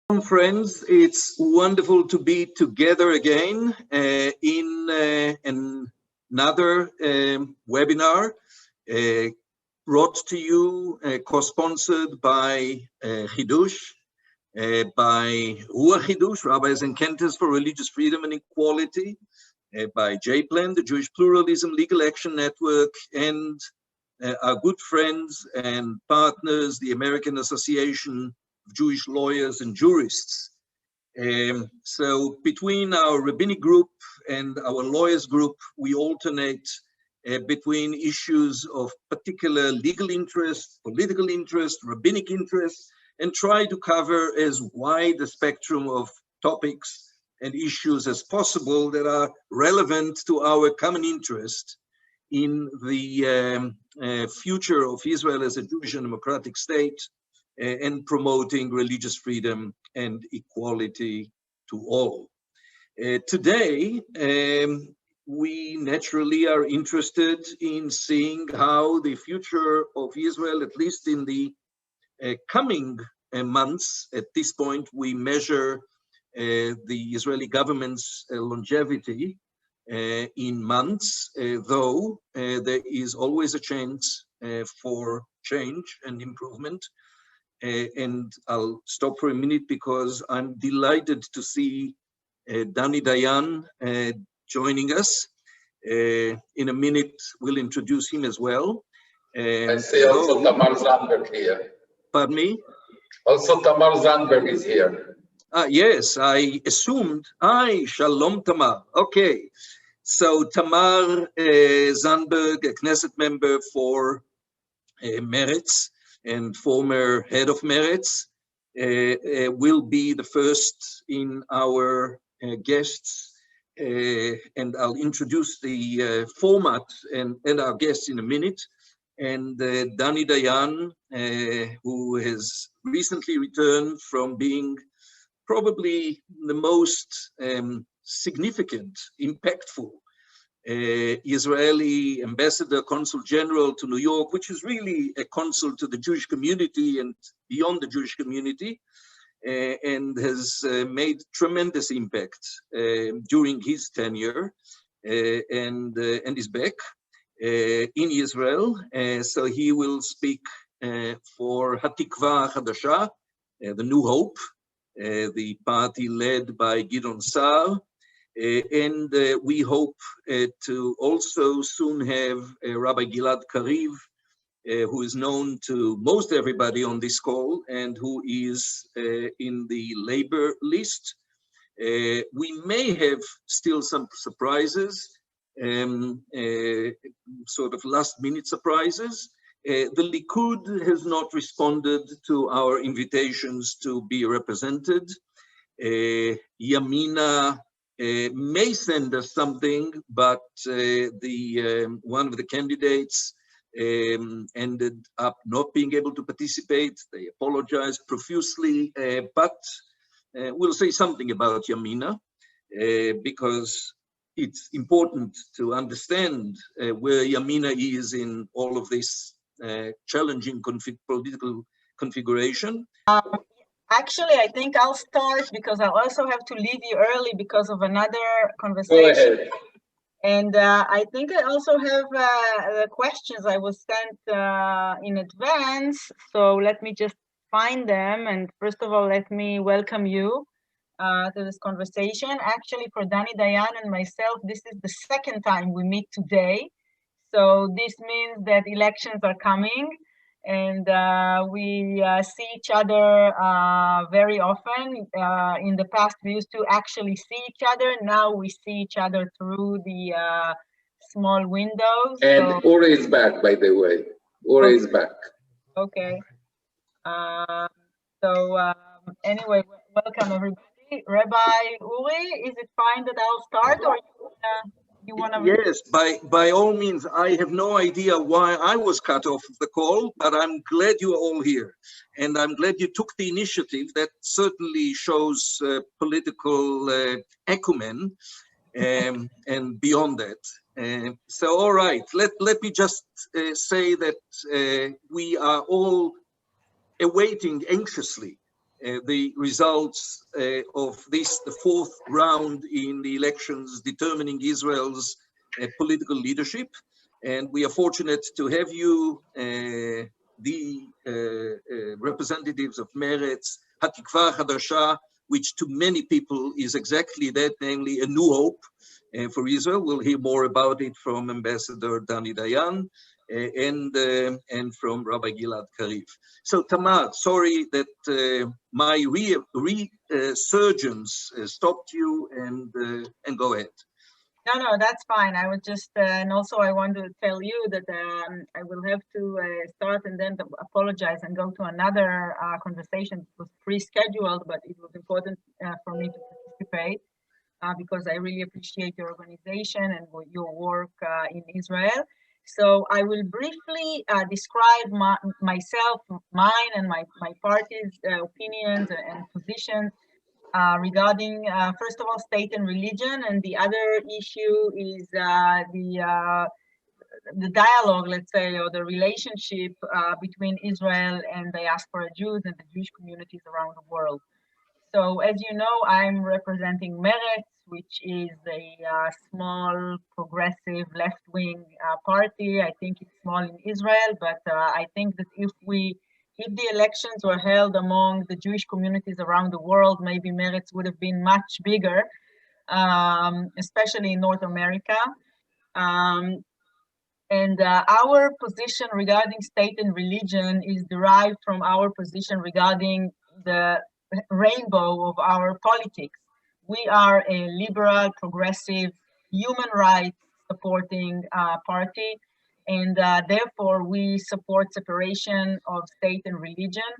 Friends, it's wonderful to be together again in another webinar brought to you, co-sponsored by Hiddush, by Hiddush, Rabbis and Cantors for Religious Freedom and Equality, by JPLAN, the Jewish Pluralism Legal Action Network, and our good friends and partners, the American Association of Jewish Lawyers and Jurists. So between our rabbinic group and our lawyers group, we alternate between issues of particular legal interest, political interest, rabbinic interest, and try to cover as wide a spectrum of topics and issues as possible that are relevant to our common interest in the future of Israel as a Jewish and democratic state, and promoting religious freedom and equality to all. Today, we naturally are interested in seeing how the future of Israel, at least in the coming months, at this point we measure the Israeli government's longevity in months, though there is always a chance for change and improvement. And I'll stop for a minute because I'm delighted to see Danny Dayan joining us. In a minute, we'll introduce him as well. I see also Tamar Zandberg here. Pardon me? Also Tamar Zandberg is here. Yes, I assumed. Shalom Tamar. Okay. So Tamar Zandberg, a Knesset member for Meretz and former head of Meretz, will be the first in our guests. And I'll introduce the format and our guests in a minute. And Danny Dayan, who has recently returned from being probably the most significant, impactful Israeli ambassador, consul general to New York, which is really a consul to the Jewish community and beyond the Jewish community, and has made tremendous impact during his tenure, and is back in Israel. So he will speak for Hatikva Hadasha, the New Hope, the party led by Gideon Sa'ar. And we hope to also soon have Rabbi Gilad Kariv, who is known to most everybody on this call and who is in the labor list. We may have still some surprises, sort of last minute surprises. The Likud has not responded to our invitations to be represented. Yamina may send us something, but one of the candidates ended up not being able to participate. They apologized profusely, but we'll say something about Yamina because it's important to understand where Yamina is in all of this challenging political configuration. Actually, I think I'll start because I also have to leave you early because of another conversation. Go ahead. And I think I also have the questions I was sent in advance. So let me just find them. And first of all, let me welcome you to this conversation. Actually, for Danny Dayan and myself, this is the second time we meet today. So this means that elections are coming. And we see each other very often. In the past, we used to actually see each other. Now we see each other through the small windows. And so, Uri is back, by the way. Uri is back. Okay. Anyway, welcome everybody. Rabbi Uri, is it fine that I'll start, or you want to? Yes, by all means. I have no idea why I was cut off of the call, but I'm glad you are all here. And I'm glad you took the initiative. That certainly shows political acumen and beyond that. So, all right, let me just say that we are all awaiting anxiously the results of this, the fourth round in the elections determining Israel's political leadership. And we are fortunate to have you, the representatives of Meretz, Hatikva Hadasha, which to many people is exactly that, namely a new hope for Israel. We'll hear more about it from Ambassador Dani Dayan and from Rabbi Gilad Karif. So Tamar, sorry that my resurgence stopped you, and go ahead. No, that's fine. I would just, and also I want to tell you that I will have to start and then apologize and go to another conversation. It was pre-scheduled, but it was important for me to participate because I really appreciate your organization and your work in Israel. So I will briefly describe myself, mine and my party's opinions and positions regarding, first of all, state and religion, and the other issue is the dialogue, let's say, or the relationship between Israel and diaspora Jews and the Jewish communities around the world. So, as you know, I'm representing Meretz, which is a small, progressive, left-wing party. I think it's small in Israel, but I think that if the elections were held among the Jewish communities around the world, maybe Meretz would have been much bigger, especially in North America. And our position regarding state and religion is derived from our position regarding the rainbow of our politics. We are a liberal, progressive, human rights supporting party, and therefore we support separation of state and religion.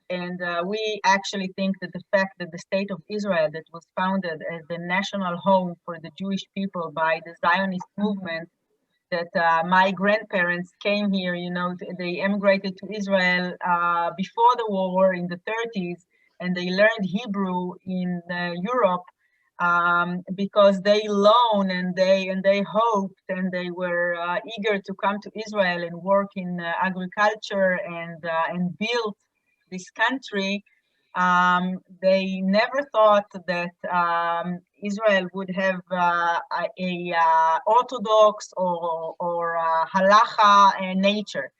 And we actually think that the fact that the state of Israel, that was founded as the national home for the Jewish people by the Zionist movement, that my grandparents came here, you know, they emigrated to Israel before the war in the 30s, and they learned Hebrew in Europe because they longed and they hoped and they were eager to come to Israel and work in agriculture and build this country. They never thought that Israel would have a Orthodox or halacha nature.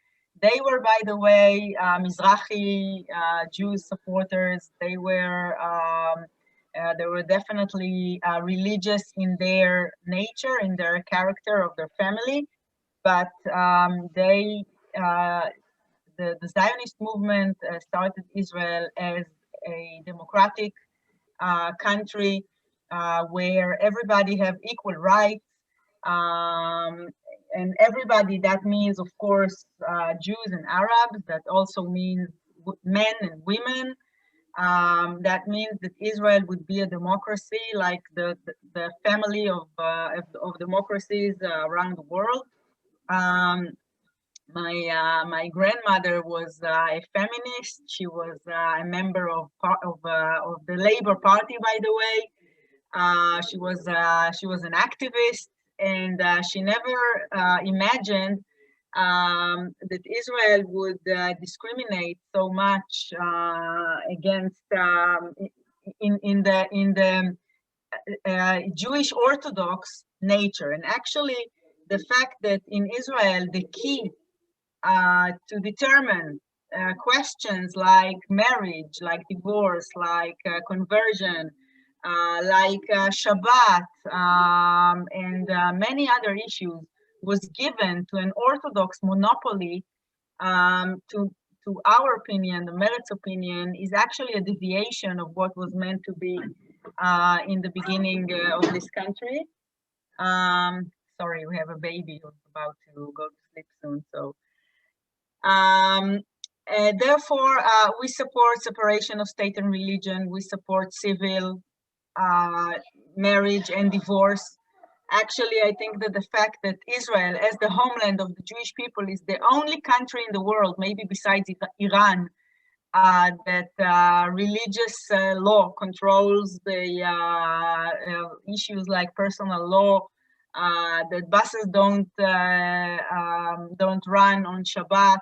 They were, by the way, Mizrahi Jews supporters. They were definitely religious in their nature, in their character of their family, but the Zionist movement started Israel as a democratic country where everybody have equal rights, and everybody, that means, of course, Jews and Arabs. That also means men and women. That means that Israel would be a democracy like the family of democracies around the world. My grandmother was a feminist. She was a member of the Labour Party, by the way. She was an activist, and she never imagined that Israel would discriminate so much against in the Jewish Orthodox nature. And actually, the fact that in Israel the key to determine questions like marriage, like divorce, like conversion, like Shabbat, and many other issues was given to an Orthodox monopoly. To our opinion, the Meretz opinion, is actually a deviation of what was meant to be in the beginning of this country. Sorry, we have a baby who's about to go to sleep soon, so. Therefore, we support separation of state and religion. We support civil marriage and divorce. Actually, I think that the fact that Israel, as the homeland of the Jewish people, is the only country in the world, maybe besides Iran, that religious law controls the issues like personal law, that buses don't run on Shabbat,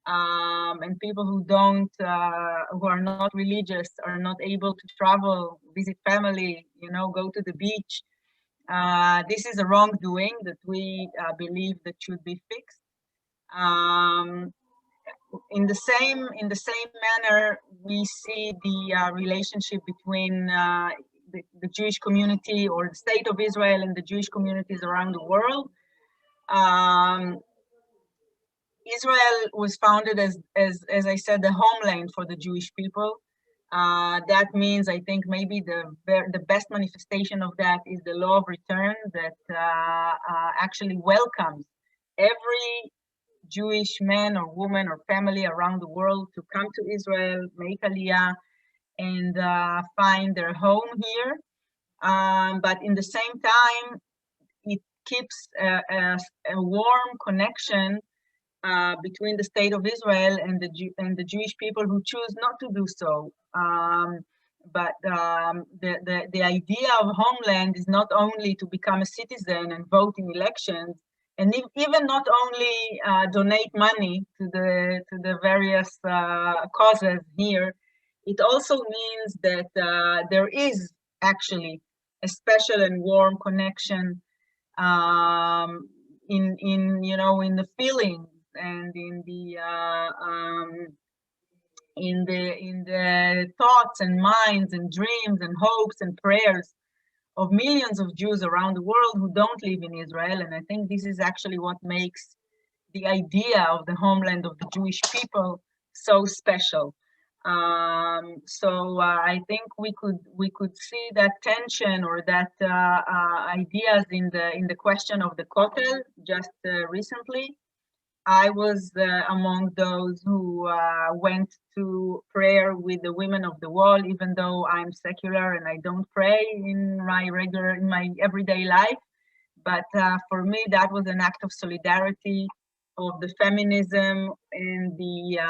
and people who don't, who are not religious, are not able to travel, visit family, you know, go to the beach. This is a wrongdoing that we believe that should be fixed. In the same manner, we see the relationship between the Jewish community or the state of Israel and the Jewish communities around the world. Israel was founded as I said, the homeland for the Jewish people. That means, I think, maybe the best manifestation of that is the law of return that actually welcomes every Jewish man or woman or family around the world to come to Israel, make Aliyah, and find their home here. But in the same time, it keeps a warm connection between the state of Israel and the Jewish people who choose not to do so. But the idea of homeland is not only to become a citizen and vote in elections, and even not only donate money to the various causes here. It also means that there is actually a special and warm connection in you know, in the feelings and in the thoughts and minds and dreams and hopes and prayers of millions of Jews around the world who don't live in Israel. And I think this is actually what makes the idea of the homeland of the Jewish people so special. I think we could see that tension or that ideas in the question of the Kotel just recently. I was among those who went to prayer with the women of the wall, even though I'm secular and I don't pray in my everyday life. But for me, that was an act of solidarity of the feminism and the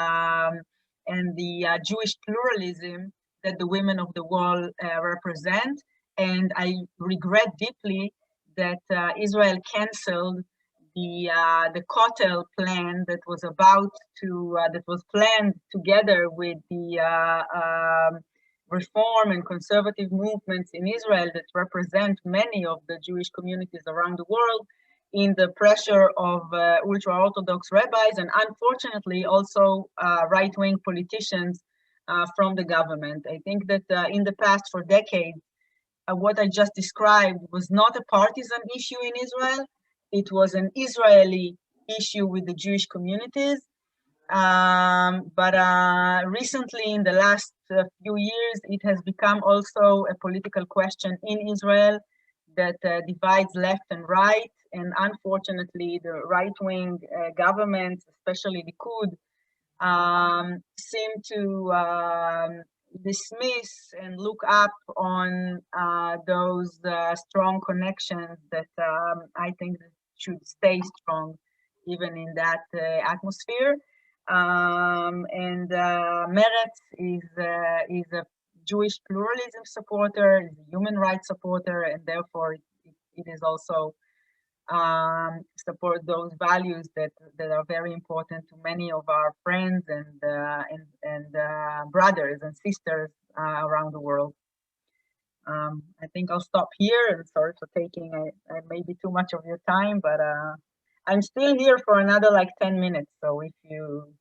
Jewish pluralism that the women of the wall represent. And I regret deeply that Israel canceled the Kotel plan that was that was planned together with the reform and conservative movements in Israel that represent many of the Jewish communities around the world, in the pressure of ultra-Orthodox rabbis and unfortunately also right-wing politicians from the government. I think that in the past, for decades, what I just described was not a partisan issue in Israel. It was an Israeli issue with the Jewish communities. But recently, in the last few years, it has become also a political question in Israel that divides left and right. And unfortunately, the right-wing governments, especially Likud, seem to dismiss and look up on those strong connections that I think should stay strong even in that atmosphere. And Meretz is a Jewish pluralism supporter, is a human rights supporter, and therefore it is also support those values that are very important to many of our friends and brothers and sisters around the world. I think I'll stop here, and sorry for taking maybe too much of your time, but I'm still here for another like 10 minutes. So if you...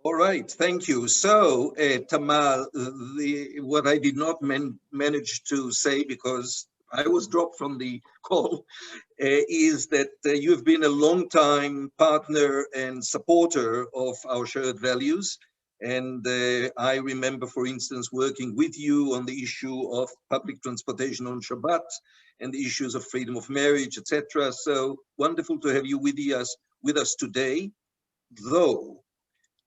All right, thank you. So, Tamar, what I did not manage to say, because I was dropped from the call, is that you have been a long-time partner and supporter of our shared values. And I remember, for instance, working with you on the issue of public transportation on Shabbat and the issues of freedom of marriage, etc. So wonderful to have you with us today. Though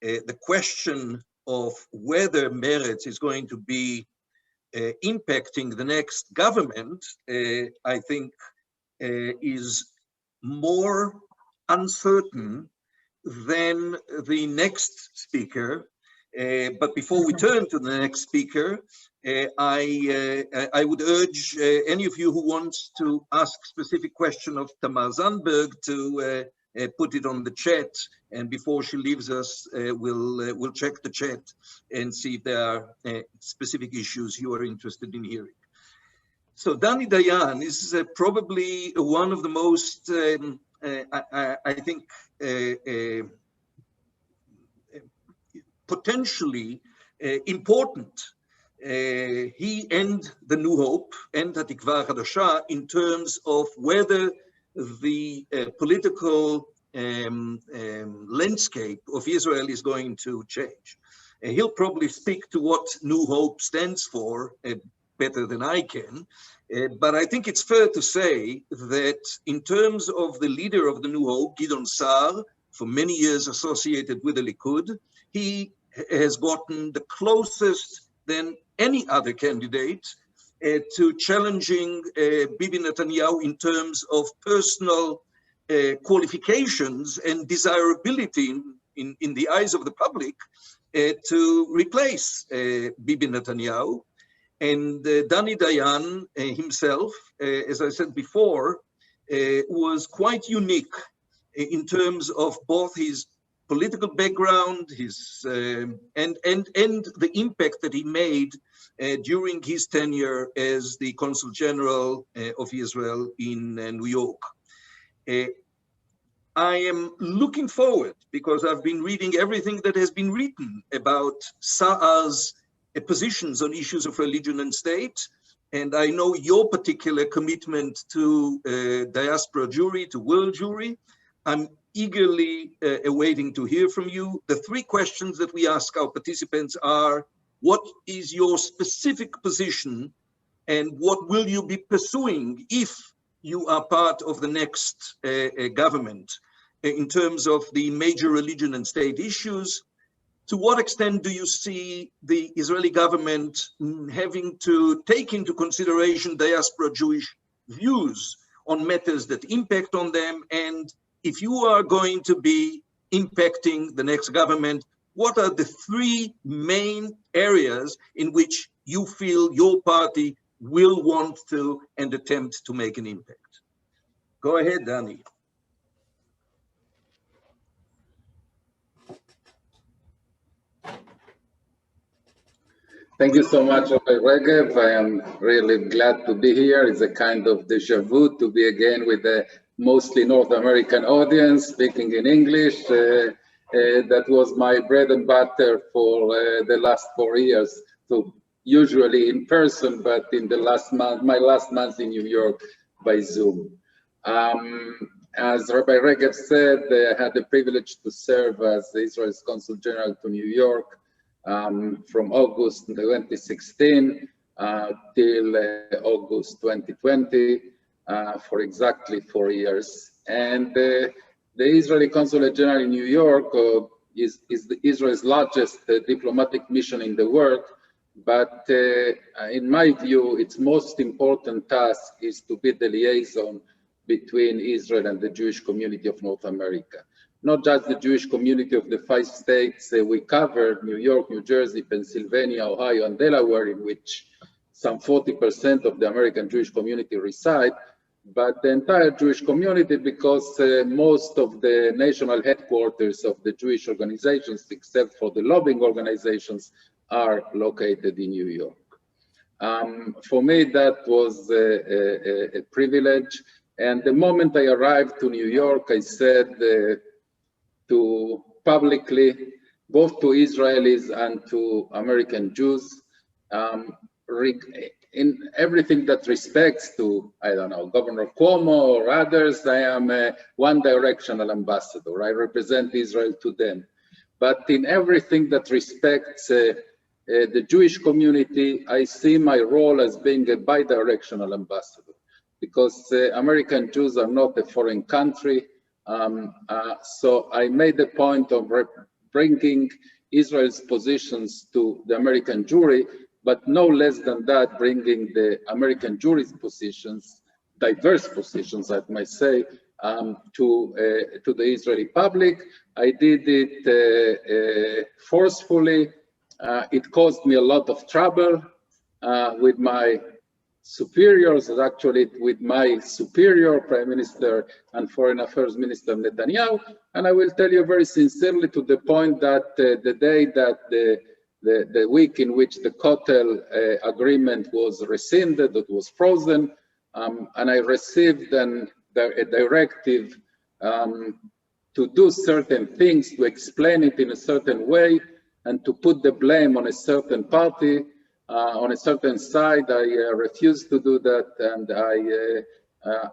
the question of whether Meretz is going to be impacting the next government, I think, is more uncertain than the next speaker. But before we turn to the next speaker, I would urge any of you who wants to ask specific question of Tamar Zandberg to put it on the chat, and before she leaves us, we'll check the chat and see if there are specific issues you are interested in hearing. So Dani Dayan is probably one of the most, I think, potentially important. He and the New Hope and Hatikva Hadasha in terms of whether the political landscape of Israel is going to change. He'll probably speak to what New Hope stands for better than I can, but I think it's fair to say that in terms of the leader of the New Hope, Gideon Sa'ar, for many years associated with the Likud, he has gotten the closest than any other candidate to challenging Bibi Netanyahu in terms of personal qualifications and desirability in the eyes of the public to replace Bibi Netanyahu. And Dani Dayan himself, as I said before, was quite unique in terms of both his political background, his and the impact that he made during his tenure as the Consul General of Israel in New York. I am looking forward, because I've been reading everything that has been written about Sa'ar's positions on issues of religion and state, and I know your particular commitment to diaspora Jewry, to world Jewry. I'm eagerly awaiting to hear from you. The three questions that we ask our participants are: what is your specific position, and what will you be pursuing if you are part of the next government in terms of the major religion and state issues? To what extent do you see the Israeli government having to take into consideration diaspora Jewish views on matters that impact on them? And if you are going to be impacting the next government, what are the three main areas in which you feel your party will want to and attempt to make an impact? Go ahead, Dani. Thank you so much, Rabbi Regev. I am really glad to be here. It's a kind of deja vu to be again with a mostly North American audience speaking in English. That was my bread and butter for the last 4 years. So usually in person, but in the last month, my last month in New York by Zoom. As Rabbi Regev said, I had the privilege to serve as Israel's Consul General to New York from August 2016 till August 2020 for exactly 4 years. And the Israeli Consulate General in New York is Israel's largest diplomatic mission in the world. But in my view, its most important task is to be the liaison between Israel and the Jewish community of North America. Not just the Jewish community of the 5 states we covered, New York, New Jersey, Pennsylvania, Ohio, and Delaware, in which some 40% of the American Jewish community reside, but the entire Jewish community, because most of the national headquarters of the Jewish organizations, except for the lobbying organizations, are located in New York. For me, that was a privilege. And the moment I arrived to New York, I said to publicly, both to Israelis and to American Jews, in everything that respects to, I don't know, Governor Cuomo or others, I am a one-directional ambassador. I represent Israel to them. But in everything that respects the Jewish community, I see my role as being a bi-directional ambassador, because American Jews are not a foreign country. So I made the point of bringing Israel's positions to the American Jewry, but no less than that, bringing the American Jewry's positions, diverse positions, I might say, to the Israeli public. I did it forcefully. It caused me a lot of trouble with my superiors, actually with my superior, Prime Minister and Foreign Affairs Minister Netanyahu. And I will tell you very sincerely, to the point that the day that the week in which the Kotel agreement was rescinded, it was frozen, and I received a directive to do certain things, to explain it in a certain way, and to put the blame on a certain party, on a certain side. I refused to do that, and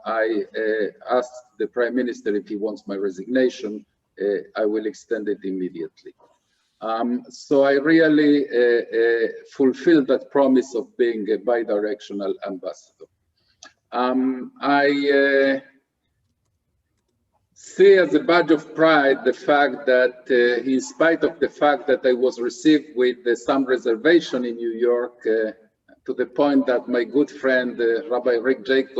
I asked the Prime Minister if he wants my resignation. I will extend it immediately. So I really fulfilled that promise of being a bidirectional ambassador. I see as a badge of pride the fact that in spite of the fact that I was received with some reservation in New York, to the point that my good friend Rabbi Uri Regev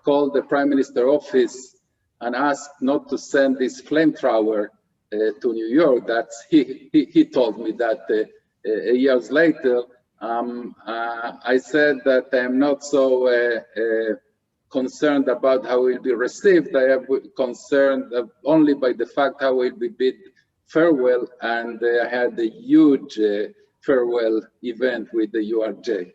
called the Prime Minister office and asked not to send this flamethrower to New York. That's he told me that years later. I said that I am not so concerned about how it will be received. I am concerned only by the fact how it will be bid farewell, and I had a huge farewell event with the URJ.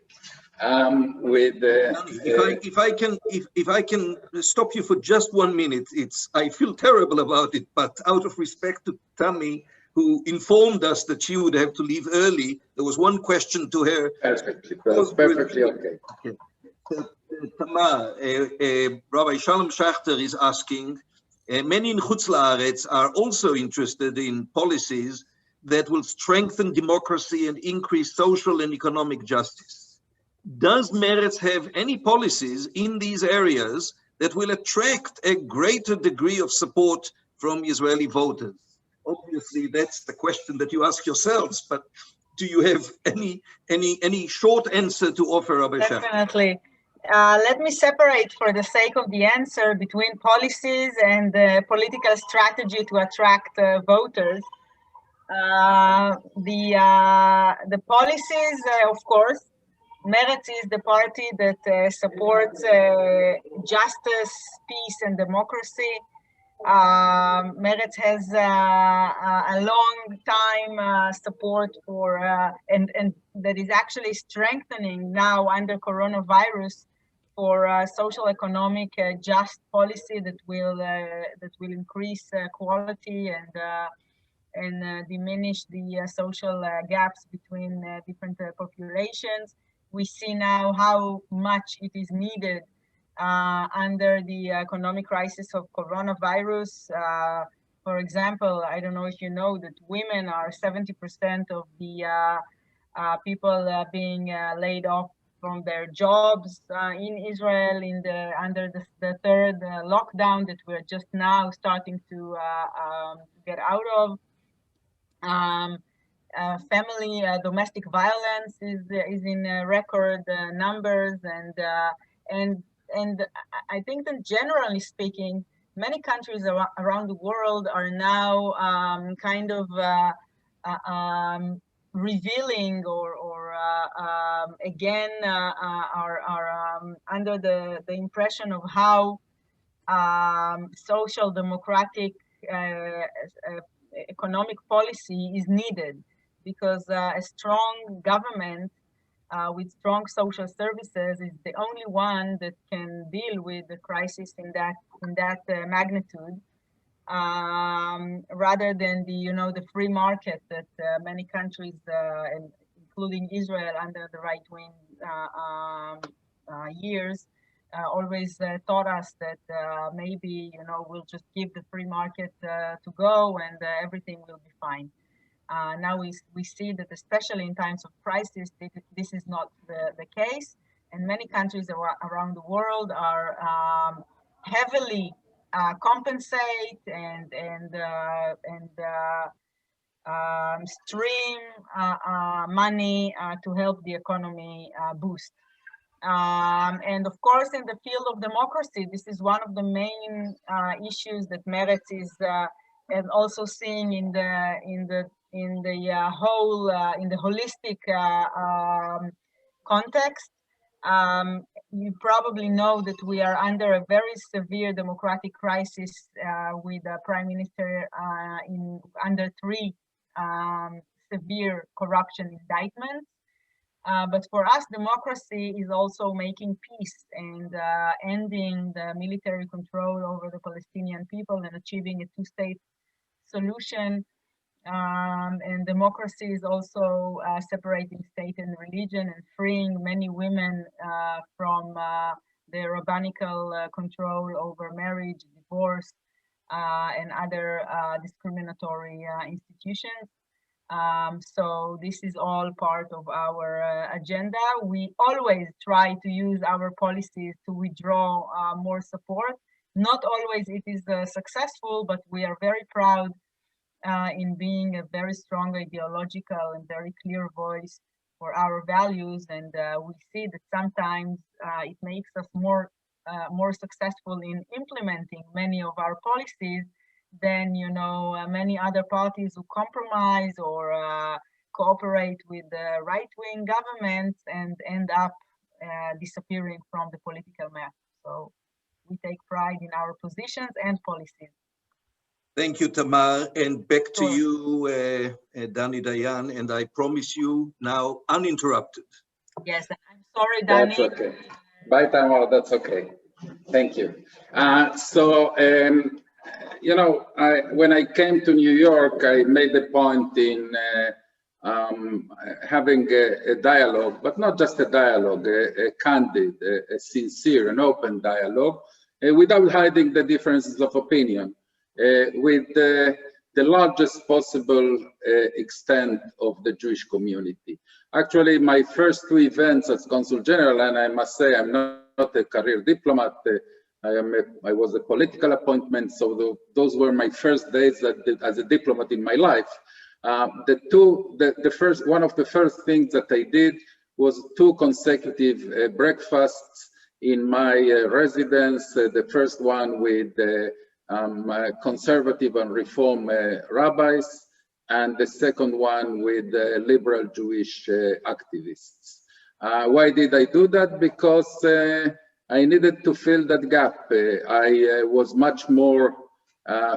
If I can stop you for just 1 minute, I feel terrible about it, but out of respect to Tammy, who informed us that she would have to leave early, there was one question to her. Perfectly, perfectly okay. Tamar, Rabbi Shalom Schachter is asking, many in Chutz La'aretz are also interested in policies that will strengthen democracy and increase social and economic justice. Does Meretz have any policies in these areas that will attract a greater degree of support from Israeli voters? Obviously, that's the question that you ask yourselves, but do you have any short answer to offer, Rabbi Schachter? Definitely. Let me separate, for the sake of the answer, between policies and political strategy to attract voters. The policies, of course, Meretz is the party that supports justice, peace, and democracy. Meretz has a long time support for, and that is actually strengthening now under coronavirus, for social economic just policy that will increase quality and diminish the social gaps between different populations. We see now how much it is needed under the economic crisis of coronavirus. For example, I don't know if you know that women are 70% of the people being laid off from their jobs in Israel under the third lockdown that we're just now starting to get out of. Family domestic violence is in record numbers, and I think that generally speaking, many countries around the world are now kind of revealing or again are under the impression of how social democratic economic policy is needed, because a strong government with strong social services is the only one that can deal with the crisis in that magnitude, rather than the free market that many countries, including Israel under the right-wing years, always taught us that maybe we'll just give the free market to go and everything will be fine. Now we see that, especially in times of crisis, this is not the case, and many countries around the world are heavily compensate and stream money to help the economy boost. And of course, in the field of democracy, this is one of the main issues that Meretz is and also seeing in the holistic context. You probably know that we are under a very severe democratic crisis with a prime minister under three severe corruption indictments. But for us, democracy is also making peace and ending the military control over the Palestinian people and achieving a two-state solution. And democracy is also separating state and religion and freeing many women from the rabbinical control over marriage, divorce, and other discriminatory institutions. So this is all part of our agenda. We always try to use our policies to withdraw more support. Not always it is successful, but we are very proud in being a very strong ideological and very clear voice for our values. And we see that sometimes it makes us more successful in implementing many of our policies than, you know, many other parties who compromise or cooperate with the right-wing governments and end up disappearing from the political map. So we take pride in our positions and policies. Thank you, Tamar, and back to Sure. you, Danny Dayan, and I promise you now uninterrupted. Yes, I'm sorry, That's Danny. okay. Bye, Tamar, that's okay. Thank you. You know, when I came to New York, I made a point in having a dialogue, but not just a dialogue, a candid, a sincere and open dialogue, without hiding the differences of opinion, with the largest possible extent of the Jewish community. Actually, my first two events as Consul General, and I must say I'm not a career diplomat, I was a political appointment, so those were my first days as a diplomat in my life. One of the first things that I did was two consecutive breakfasts in my residence. The first one with conservative and reform rabbis, and the second one with liberal Jewish activists. Why did I do that? Because I needed to fill that gap. I was much more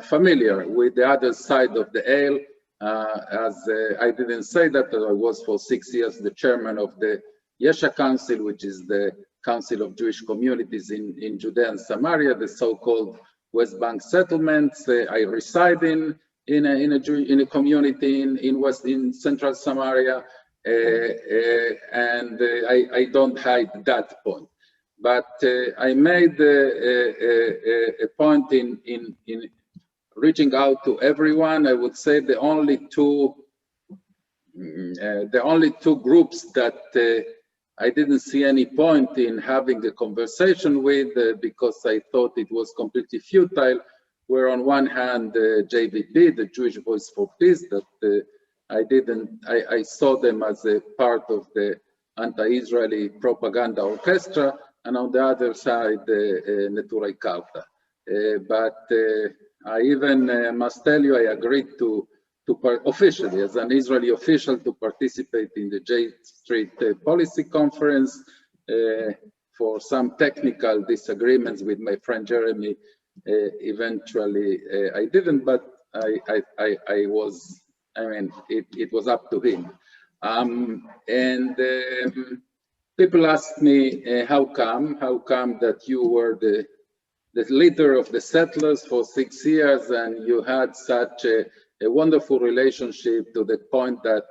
familiar with the other side of the aisle, as I didn't say that, I was for 6 years the chairman of the Yesha Council, which is the Council of Jewish Communities in Judea and Samaria, the so-called West Bank settlements. I reside in a community in Central Samaria, and I don't hide that point. But I made a point in reaching out to everyone. I would say the only two groups that I didn't see any point in having a conversation with, because I thought it was completely futile, were on one hand JVP, the Jewish Voice for Peace, that I saw them as a part of the anti-Israeli propaganda orchestra, and on the other side, Neturai Karta. But I even must tell you, I agreed to officially, as an Israeli official, to participate in the J Street Policy Conference. For some technical disagreements with my friend Jeremy, eventually I didn't, but I mean, it was up to him. People asked me, how come that you were the leader of the settlers for 6 years and you had such a wonderful relationship, to the point that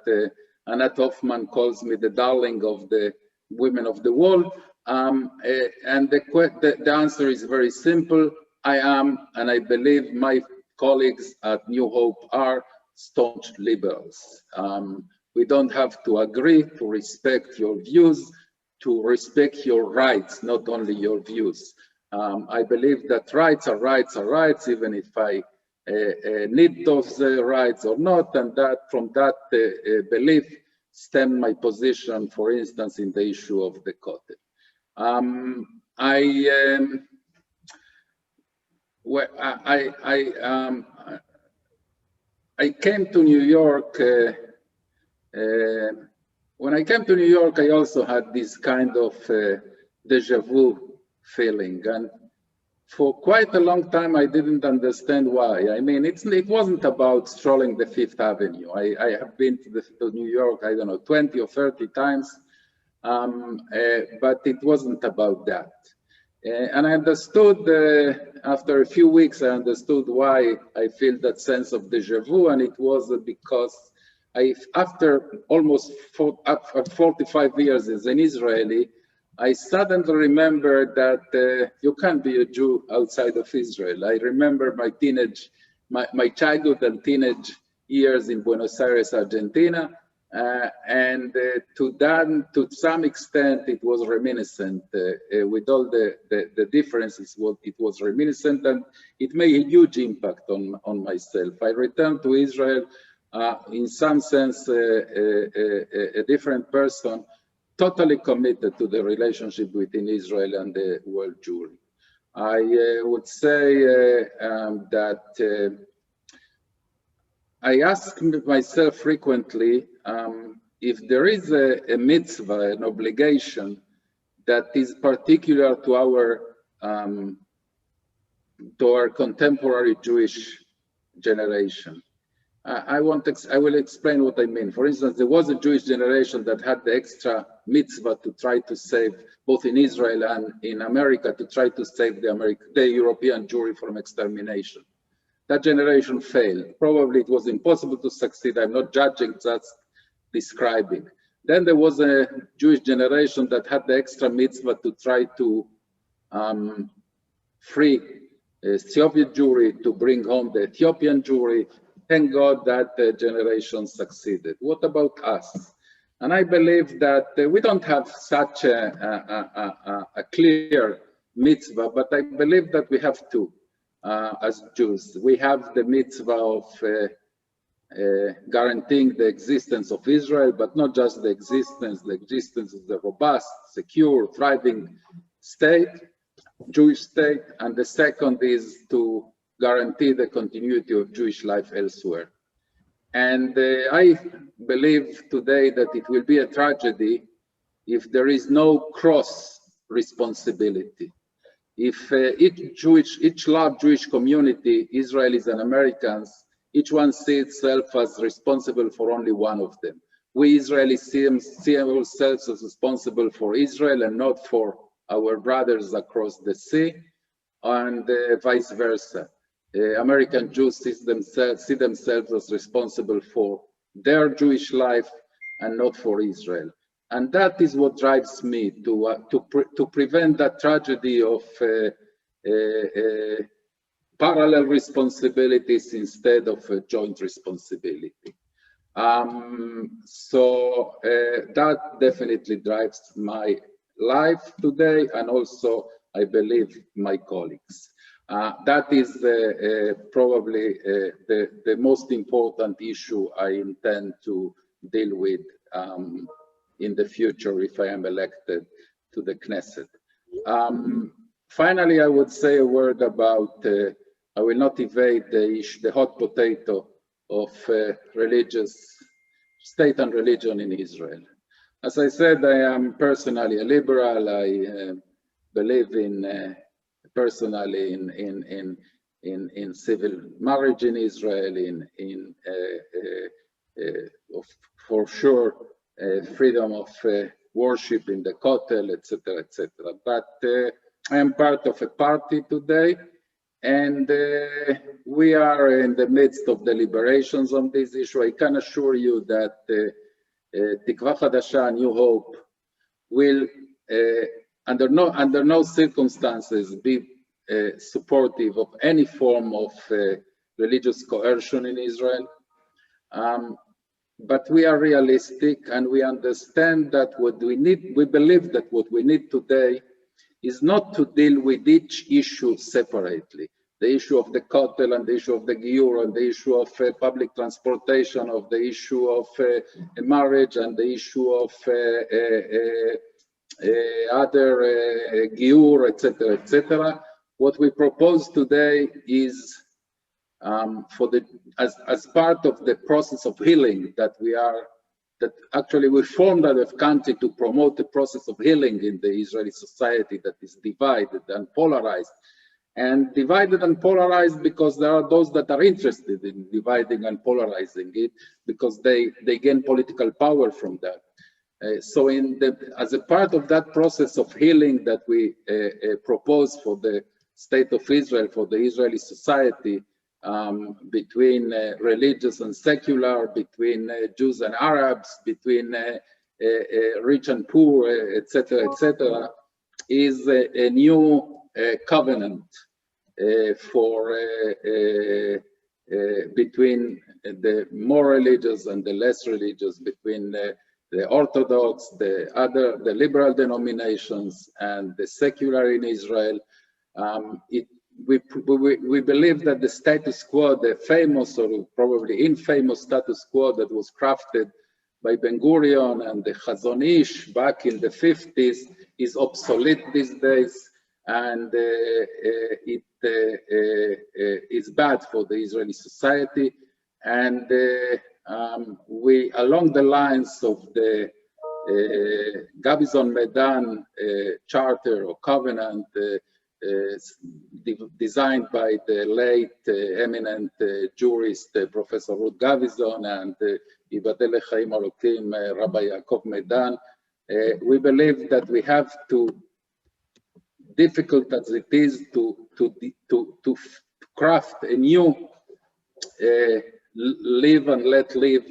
Anat Hoffman calls me the darling of the women of the world. And the answer is very simple. I am, and I believe my colleagues at New Hope are, staunch liberals. We don't have to agree to respect your views, to respect your rights, not only your views. I believe that rights are rights are rights, even if I need those rights or not, and that from that belief stem my position, for instance, in the issue of the Kotel. I came to New York when I came to New York, I also had this kind of deja vu feeling. And for quite a long time, I didn't understand why. I mean, it wasn't about strolling the Fifth Avenue. I have been to New York, I don't know, 20 or 30 times, but it wasn't about that. And I understood, after a few weeks, I understood why I feel that sense of deja vu, and it was because after almost 45 years as an Israeli, I suddenly remembered that you can't be a Jew outside of Israel. I remember my childhood and teenage years in Buenos Aires, Argentina, and to some extent it was reminiscent. With all the differences, it was reminiscent, and it made a huge impact on myself. I returned to Israel, in some sense, a different person, totally committed to the relationship between Israel and the world Jewry. I would say that I ask myself frequently if there is a mitzvah, an obligation that is particular to our contemporary Jewish generation. I will explain what I mean. For instance, there was a Jewish generation that had the extra mitzvah to try to save, both in Israel and in America, to try to save the European Jewry from extermination. That generation failed. Probably it was impossible to succeed. I'm not judging, just describing. Then there was a Jewish generation that had the extra mitzvah to try to free Soviet Jewry, to bring home the Ethiopian Jewry. Thank God that generation succeeded. What about us? And I believe that we don't have such a clear mitzvah, but I believe that we have two as Jews. We have the mitzvah of guaranteeing the existence of Israel, but not just the existence of the robust, secure, thriving state, Jewish state, and the second is to guarantee the continuity of Jewish life elsewhere. And I believe today that it will be a tragedy if there is no cross responsibility. If each large Jewish community, Israelis and Americans, each one sees itself as responsible for only one of them. We Israelis see ourselves as responsible for Israel and not for our brothers across the sea, and vice versa. American Jews see themselves as responsible for their Jewish life and not for Israel. And that is what drives me to prevent that tragedy of parallel responsibilities instead of a joint responsibility. So that definitely drives my life today, and also, I believe, my colleagues. That is probably the most important issue I intend to deal with in the future if I am elected to the Knesset. Finally, I would say a word about, I will not evade the hot potato of religious state and religion in Israel. As I said, I am personally a liberal. I believe in personally in civil marriage in Israel, for sure freedom of worship in the Kotel, etc., etc. But I am part of a party today, and we are in the midst of deliberations on this issue. I can assure you that Tikva Hadasha, New Hope, will under no circumstances be supportive of any form of religious coercion in Israel. But we are realistic, and we understand that we believe that what we need today is not to deal with each issue separately. The issue of the Kotel, and the issue of the Giyur, and the issue of public transportation, of the issue of marriage, and the issue of other Giyur, etc., etc. What we propose today is as part of the process of healing that we are that actually we formed that country to promote the process of healing in the Israeli society that is divided and polarized. And divided and polarized because there are those that are interested in dividing and polarizing it because they gain political power from that. So as a part of that process of healing that we propose for the state of Israel, for the Israeli society, between religious and secular, between Jews and Arabs, between rich and poor, etc., is a new covenant between the more religious and the less religious, between the Orthodox, the liberal denominations, and the secular in Israel. We believe that the status quo, the famous or probably infamous status quo that was crafted by Ben-Gurion and the Chazon Ish back in the 50s is obsolete these days, and it is bad for the Israeli society. And we, along the lines of the Gabizon Medan Charter or Covenant, designed by the late eminent jurist Professor Ruth Gavizon and Yibadel Chaim Alokim Rabbi Yaakov Medan, we believe that we have to, difficult as it is, to craft a new live and let live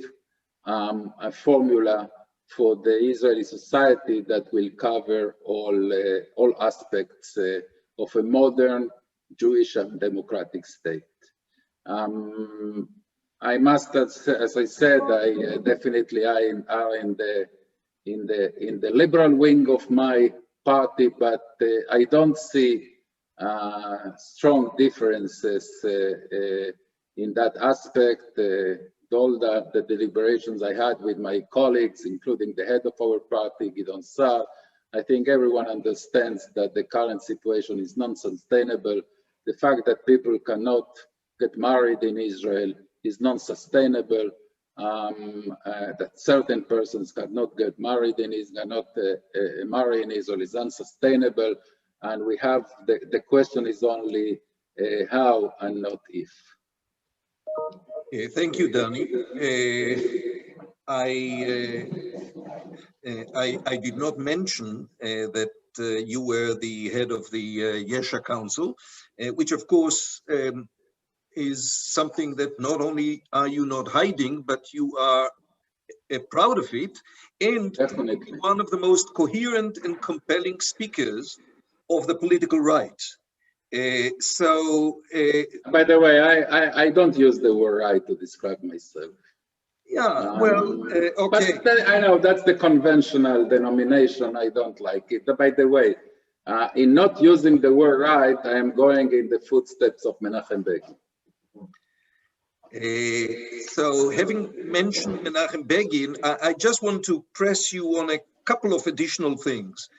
a formula for the Israeli society that will cover all aspects of a modern Jewish and democratic state. I must, as I said, I definitely are in the liberal wing of my party, but I don't see strong differences in that aspect. All the deliberations I had with my colleagues, including the head of our party, Gideon Sa'ar, I think everyone understands that the current situation is non-sustainable. The fact that people cannot get married in Israel is non-sustainable. That certain persons cannot get married in Israel, cannot marry in Israel is unsustainable. And we have, the question is only how and not if. Thank you, Danny. I did not mention that you were the head of the Yesha Council, which of course is something that not only are you not hiding, but you are proud of it, and definitely one of the most coherent and compelling speakers of the political right. By the way, I don't use the word right to describe myself. Yeah, well, okay. But I know that's the conventional denomination. I don't like it. But by the way, in not using the word right, I am going in the footsteps of Menachem Begin. So having mentioned Menachem Begin, I just want to press you on a couple of additional things.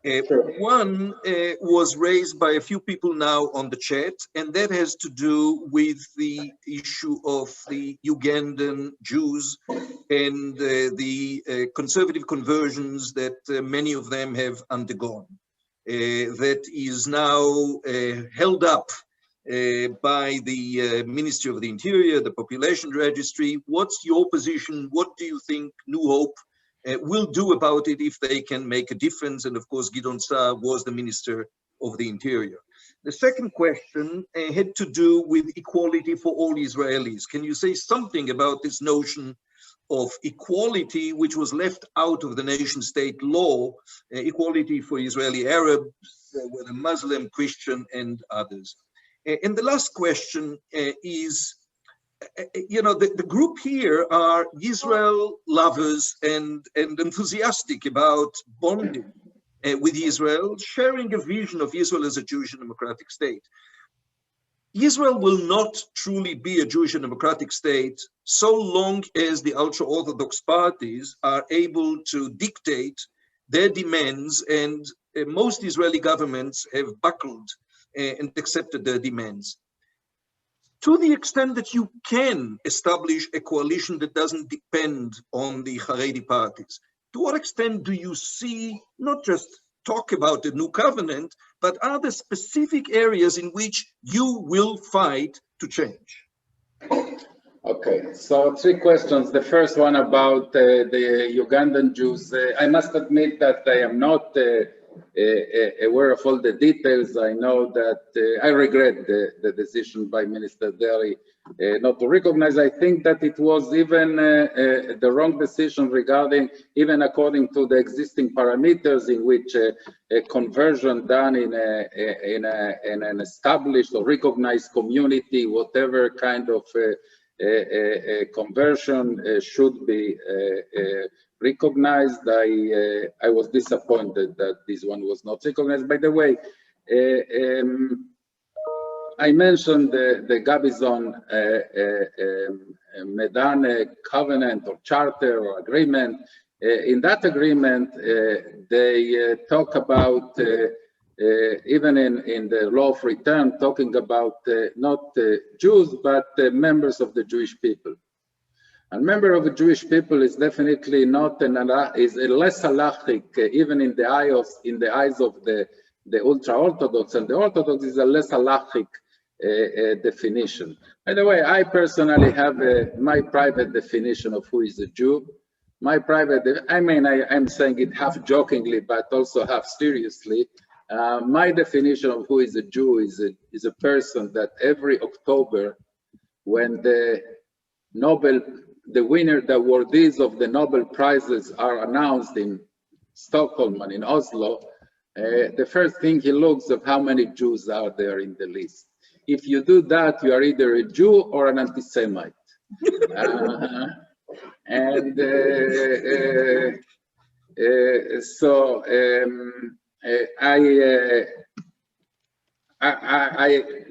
Sure. One was raised by a few people now on the chat, and that has to do with the issue of the Ugandan Jews and the conservative conversions that many of them have undergone. That is now held up by the Ministry of the Interior, the Population Registry. What's your position? What do you think New Hope will do about it if they can make a difference? And of course, Gideon Sa'ar was the Minister of the Interior. The second question had to do with equality for all Israelis. Can you say something about this notion of equality, which was left out of the nation-state law, equality for Israeli Arabs, whether Muslim, Christian, and others? And the last question is, you know, the group here are Israel lovers and enthusiastic about bonding with Israel, sharing a vision of Israel as a Jewish and democratic state. Israel will not truly be a Jewish and democratic state so long as the ultra-Orthodox parties are able to dictate their demands, and most Israeli governments have buckled and accepted their demands. to the extent that you can establish a coalition that doesn't depend on the Haredi parties, to what extent do you see, not just talk about the new covenant, but are there specific areas in which you will fight to change? Okay, so 3 questions. The first one about the Ugandan Jews. I must admit that I am not aware of all the details. I know that I regret the decision by Minister Deri not to recognize. I think that it was even the wrong decision regarding, even according to the existing parameters in which a conversion done in an established or recognized community, whatever kind of a conversion should be recognized. I was disappointed that this one was not recognized. By the way, I mentioned the Gabizon Medan covenant or charter or agreement. In that agreement, they talk about even in the law of return, talking about not Jews, but members of the Jewish people. A member of the Jewish people is definitely not is a less halachic, even in the eyes of the ultra-Orthodox, and the Orthodox is a less halachic definition. By the way, I personally have my private definition of who is a Jew. My private, I'm saying it half jokingly, but also half seriously. My definition of who is a Jew is a person that every October, when the winner, the awardees of the Nobel Prizes are announced in Stockholm and in Oslo, the first thing he looks at how many Jews are there in the list. If you do that, you are either a Jew or an anti-Semite.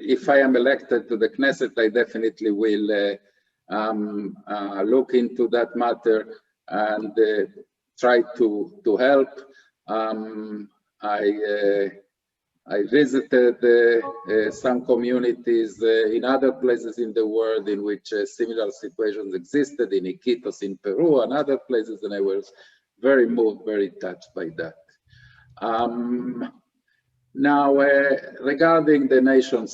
If I am elected to the Knesset, I definitely will look into that matter and try to help. I visited some communities in other places in the world in which similar situations existed, in Iquitos in Peru and other places, and I was very moved, very touched by that. Now, regarding the nation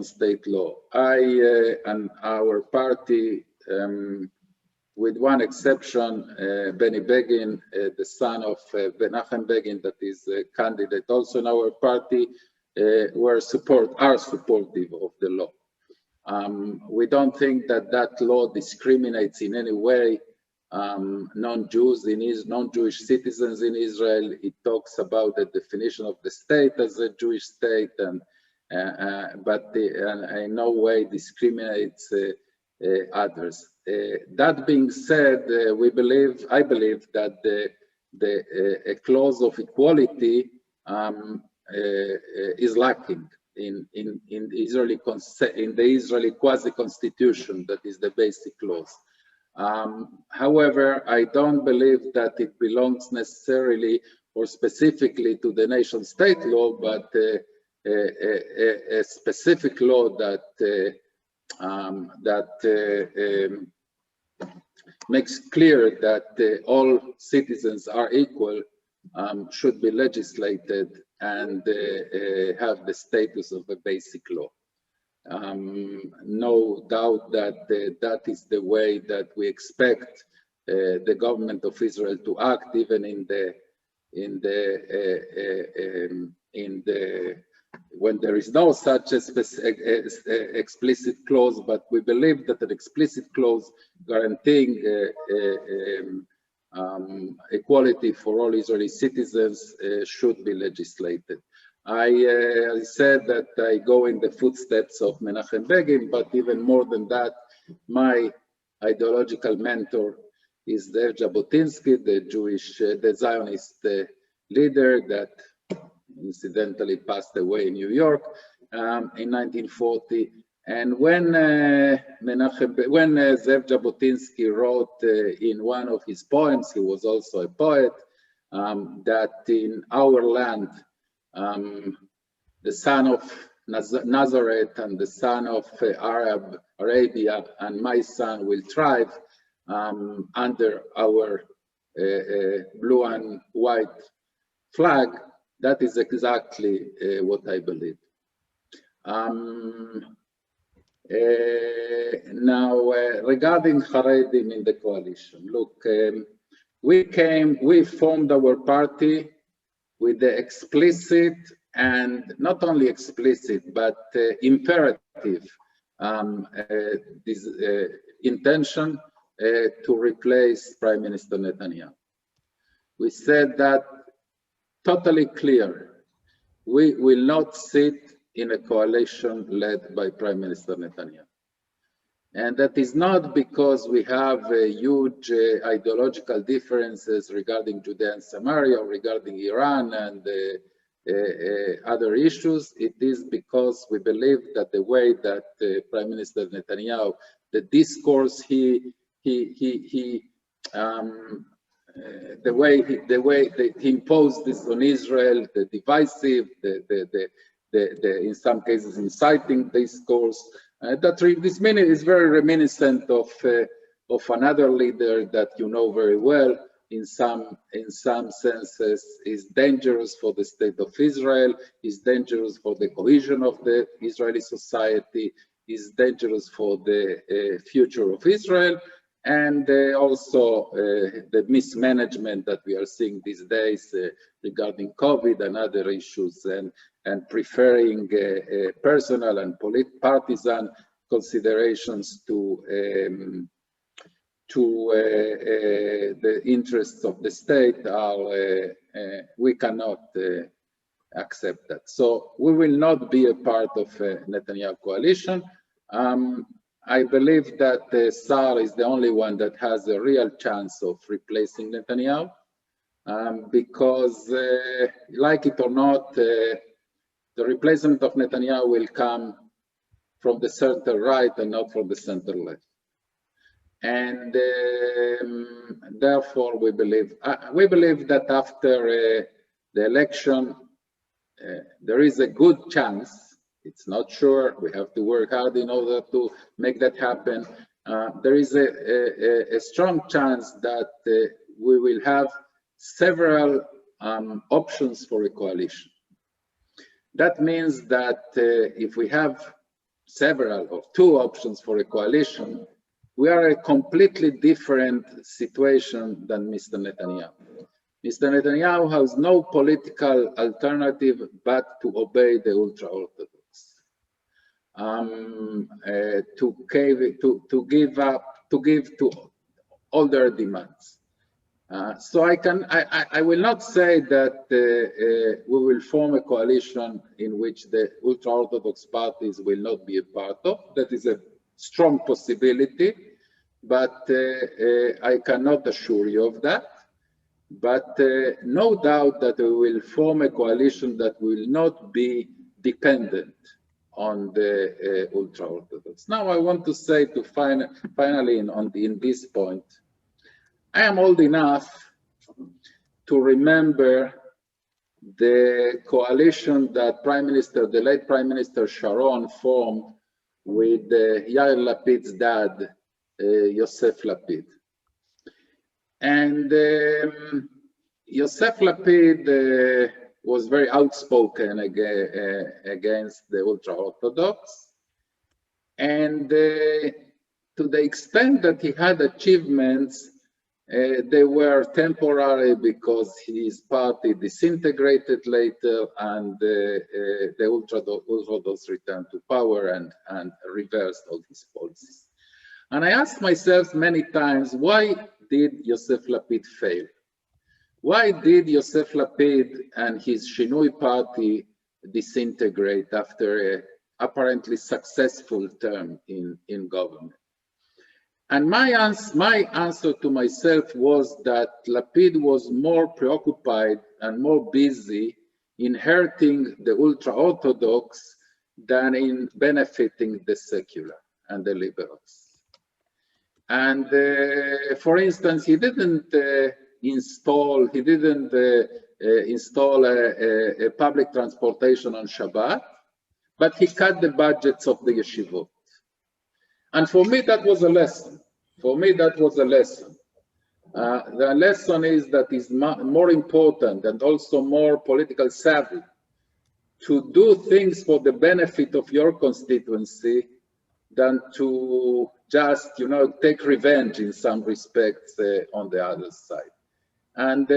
state law, I and our party, with one exception, Benny Begin, the son of Menachem Begin, that is a candidate also in our party, are supportive of the law. We don't think that that law discriminates in any way non-Jews, non-Jewish citizens in Israel. It talks about the definition of the state as a Jewish state, but in no way discriminates others. That being said, I believe that a clause of equality is lacking in the Israeli quasi-constitution, that is the basic clause. However, I don't believe that it belongs necessarily or specifically to the nation state law, but a specific law that makes clear that all citizens are equal should be legislated and have the status of a basic law. No doubt that that is the way that we expect the government of Israel to act, even when there is no such explicit clause, but we believe that an explicit clause guaranteeing equality for all Israeli citizens should be legislated. I said that I go in the footsteps of Menachem Begin, but even more than that, my ideological mentor is Zev Jabotinsky, the Zionist leader that incidentally passed away in New York in 1940. And when Zev Jabotinsky wrote in one of his poems, he was also a poet, that in our land, the son of Nazareth and the son of Arabia and my son will thrive under our blue and white flag, that is exactly what I believe. Now, regarding Haredim in the coalition, look, we formed our party with the explicit and not only explicit, but imperative this intention to replace Prime Minister Netanyahu. We said that totally clear. We will not sit in a coalition led by Prime Minister Netanyahu. And that is not because we have huge ideological differences regarding Judea and Samaria or regarding Iran and other issues. It is because we believe that the way that Prime Minister Netanyahu, the discourse the way he imposed this on Israel, the divisive, in some cases inciting discourse, this minute is very reminiscent of another leader that you know very well. In some senses, is dangerous for the state of Israel, is dangerous for the cohesion of the Israeli society, is dangerous for the future of Israel, and also the mismanagement that we are seeing these days regarding COVID and other issues, and preferring personal and partisan considerations to the interests of the state are we cannot accept that. So we will not be a part of a Netanyahu coalition. I believe that Sa'ar is the only one that has a real chance of replacing Netanyahu, because like it or not, the replacement of Netanyahu will come from the center right and not from the center left. And therefore, we believe that after the election, there is a good chance. It's not sure. We have to work hard in order to make that happen. There is a strong chance that we will have several options for a coalition. That means that if we have several or two options for a coalition, we are a completely different situation than Mr. Netanyahu. Mr. Netanyahu has no political alternative but to obey the ultra-Orthodox, to give to all their demands. So I will not say that we will form a coalition in which the ultra-Orthodox parties will not be a part of. That is a strong possibility, but I cannot assure you of that. But no doubt that we will form a coalition that will not be dependent on the ultra-Orthodox. Now I want to say to finally in this point, I am old enough to remember the coalition that the late Prime Minister Sharon formed with Yair Lapid's dad, Yosef Lapid. And Yosef Lapid was very outspoken against the ultra-Orthodox. And to the extent that he had achievements, they were temporary because his party disintegrated later and the ultra-Orthodox returned to power and reversed all his policies. And I asked myself many times, why did Yosef Lapid fail? Why did Yosef Lapid and his Shinui party disintegrate after an apparently successful term in government? And my answer to myself was that Lapid was more preoccupied and more busy in hurting the ultra-Orthodox than in benefiting the secular and the liberals. And for instance, he didn't install a public transportation on Shabbat. but he cut the budgets of the yeshivot. And for me, that was a lesson. For me, that was a lesson. The lesson is that it's more important and also more political savvy to do things for the benefit of your constituency than to just, take revenge in some respects on the other side. And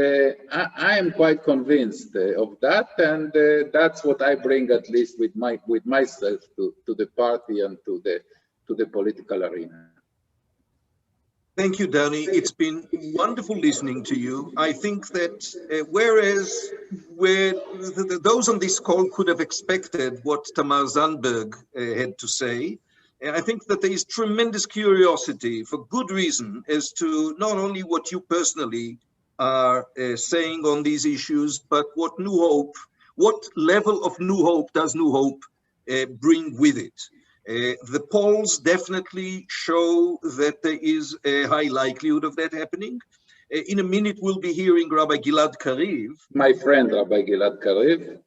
I am quite convinced of that, and that's what I bring, at least with myself, to the party and to the political arena. Thank you, Danny. It's been wonderful listening to you. I think that whereas those on this call could have expected what Tamar Zandberg had to say, I think that there is tremendous curiosity, for good reason, as to not only what you personally are saying on these issues, but what level of new hope does New Hope bring with it. The polls definitely show that there is a high likelihood of that happening. In a minute, we'll be hearing Rabbi Gilad Kariv. My friend, Rabbi Gilad Kariv.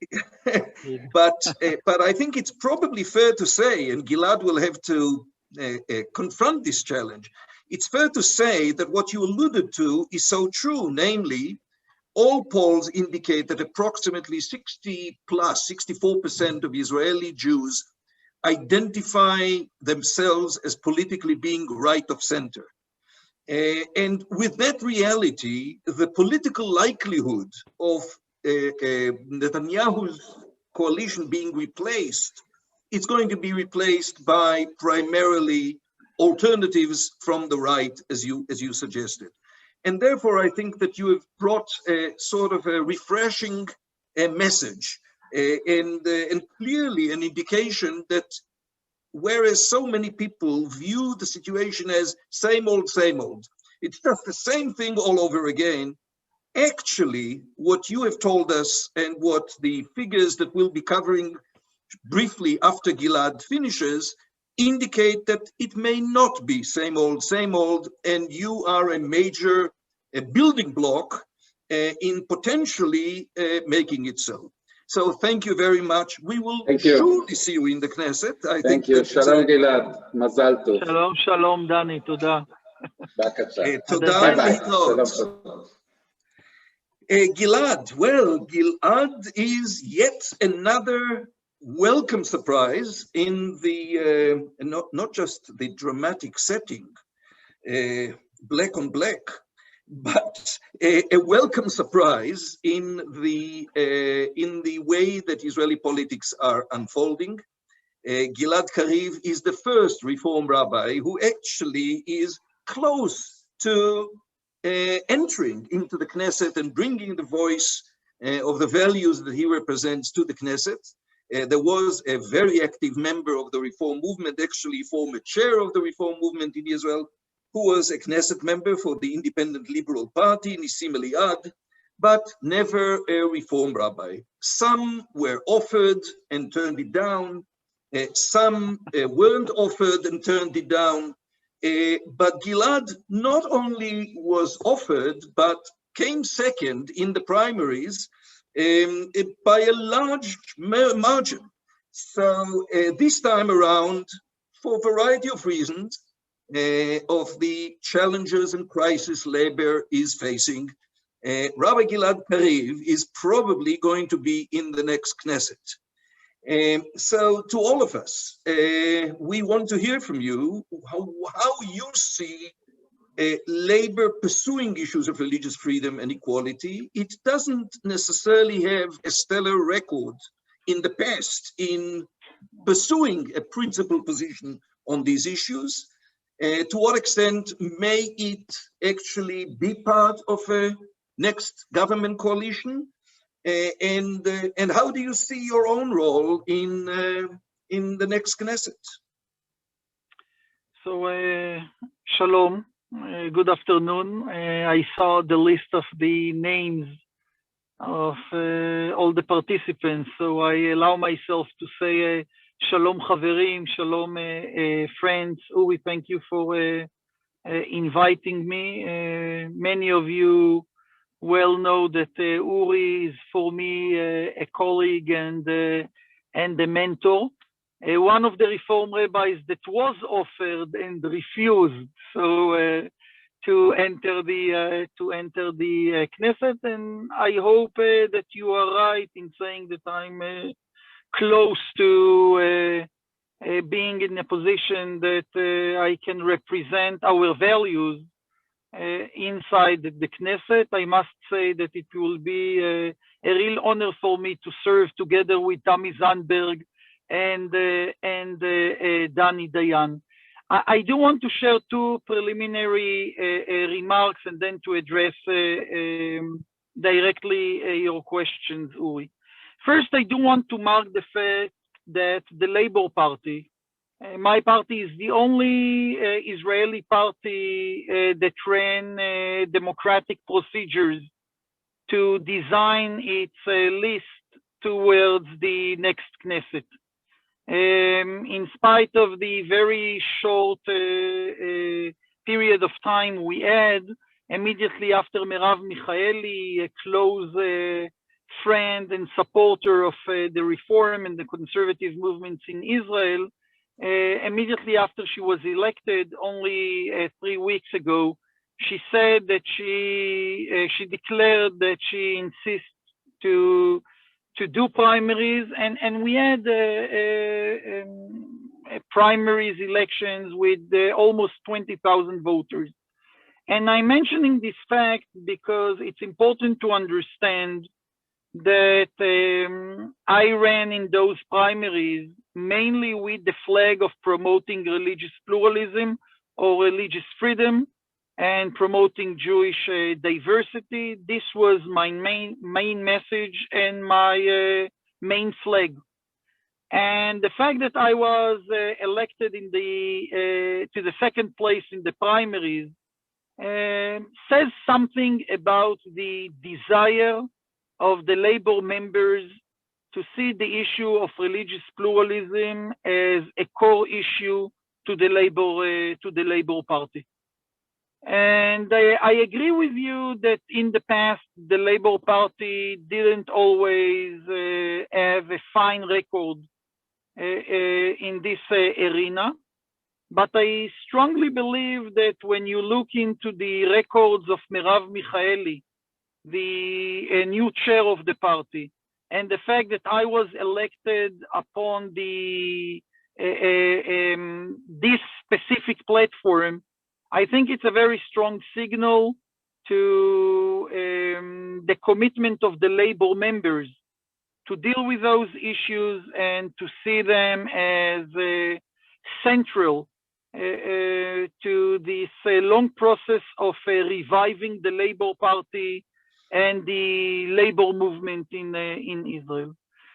But I think it's probably fair to say, and Gilad will have to confront this challenge, it's fair to say that what you alluded to is so true, namely, all polls indicate that approximately 64% of Israeli Jews identify themselves as politically being right of center. And with that reality, the political likelihood of Netanyahu's coalition being replaced, it's going to be replaced by primarily alternatives from the right, as you suggested. And therefore, I think that you have brought a sort of a refreshing message and clearly an indication that whereas so many people view the situation as same old, it's just the same thing all over again. Actually, what you have told us and what the figures that we'll be covering briefly after Gilad finishes indicate that it may not be same old, and you are a major building block in potentially making it so. So thank you very much. We will surely see you in the Knesset. Thank you. Shalom Gilad. Mazal tov. Shalom, shalom, Danny. Toda. Gilad, well, Gilad is yet another welcome surprise in the, not just the dramatic setting, black on black, but a welcome surprise in the way that Israeli politics are unfolding. Gilad Kariv is the first Reform rabbi who actually is close to entering into the Knesset and bringing the voice of the values that he represents to the Knesset. There was a very active member of the Reform movement, actually former chair of the Reform movement in Israel, who was a Knesset member for the Independent Liberal Party, Nissim Eliad, but never a Reform rabbi. Some were offered and turned it down. Some weren't offered and turned it down. But Gilad not only was offered, but came second in the primaries by a large margin. So this time around, for a variety of reasons, of the challenges and crisis labor is facing, Rabbi Gilad Kariv is probably going to be in the next Knesset. So to all of us, we want to hear from you how you see labor pursuing issues of religious freedom and equality. It doesn't necessarily have a stellar record in the past in pursuing a principal position on these issues. To what extent may it actually be part of a next government coalition? And how do you see your own role in the next Knesset? So, shalom, good afternoon. I saw the list of the names of all the participants, so I allow myself to say shalom chaverim, shalom friends. Uri, thank you for inviting me. Many of you well know that Uri is for me a colleague and a mentor. one of the reform rabbis that was offered and refused to enter the Knesset, and I hope that you are right in saying that I'm close to being in a position that I can represent our values inside the Knesset. I must say that it will be a real honor for me to serve together with Tami Zandberg and Dani Dayan. I do want to share two preliminary remarks and then to address directly your questions, Uri. First, I do want to mark the fact that the Labour Party, my party, is the only Israeli party that ran democratic procedures to design its list towards the next Knesset. In spite of the very short period of time we had, immediately after Merav Michaeli, a close friend and supporter of the reform and the conservative movements in Israel, immediately after she was elected only 3 weeks ago, she said that she declared that she insists to do primaries, and we had primaries elections with almost 20,000 voters. And I'm mentioning this fact because it's important to understand that I ran in those primaries mainly with the flag of promoting religious pluralism or religious freedom and promoting Jewish diversity. This was my main message and my main flag. And the fact that I was elected in to the second place in the primaries says something about the desire of the Labour members to see the issue of religious pluralism as a core issue to the Labour Party. And I agree with you that in the past, the Labour Party didn't always have a fine record in this arena. But I strongly believe that when you look into the records of Merav Michaeli, the new chair of the party, and the fact that I was elected upon this specific platform, I think it's a very strong signal to the commitment of the Labour members to deal with those issues and to see them as central to this long process of reviving the Labour Party and the Labour movement in Israel.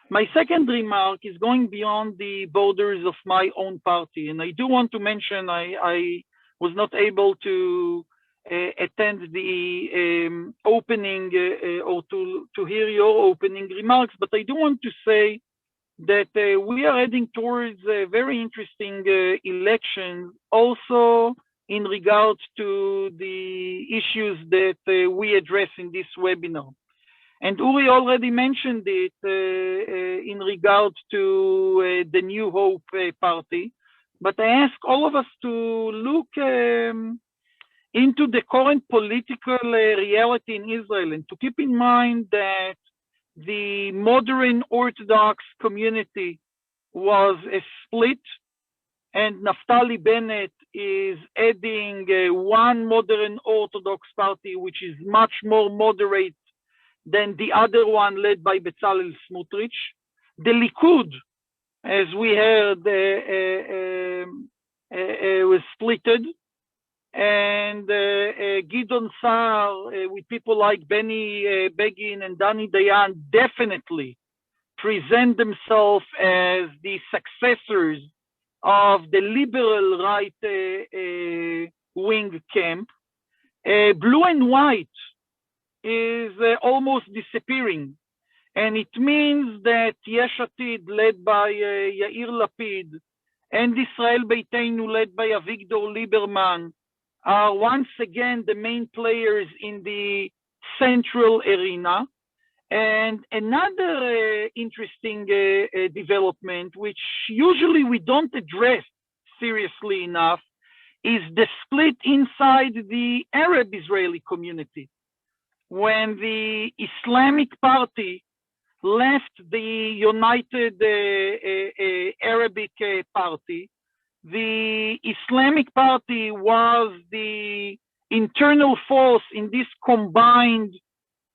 My second remark is going beyond the borders of my own party, and I do want to mention I was not able to attend the opening or to hear your opening remarks, but I do want to say that we are heading towards very interesting elections, also in regards to the issues that we address in this webinar. And Uri already mentioned it in regards to the New Hope Party, but I ask all of us to look into the current political reality in Israel and to keep in mind that the modern Orthodox community was split, and Naftali Bennett is adding one modern Orthodox party, which is much more moderate than the other one led by Bezalel Smotrich. The Likud, as we heard, was splitted, and Gideon Saar, with people like Benny Begin and Dani Dayan, definitely present themselves as the successors of the liberal right wing camp. Blue and white is almost disappearing, and it means that Yesh Atid, led by Yair Lapid, and Israel Beiteinu, led by Avigdor Lieberman, are once again the main players in the central arena. And another interesting development, which usually we don't address seriously enough, is the split inside the Arab Israeli community. When the Islamic Party left the United Arabic Party, the Islamic Party was the internal force in this combined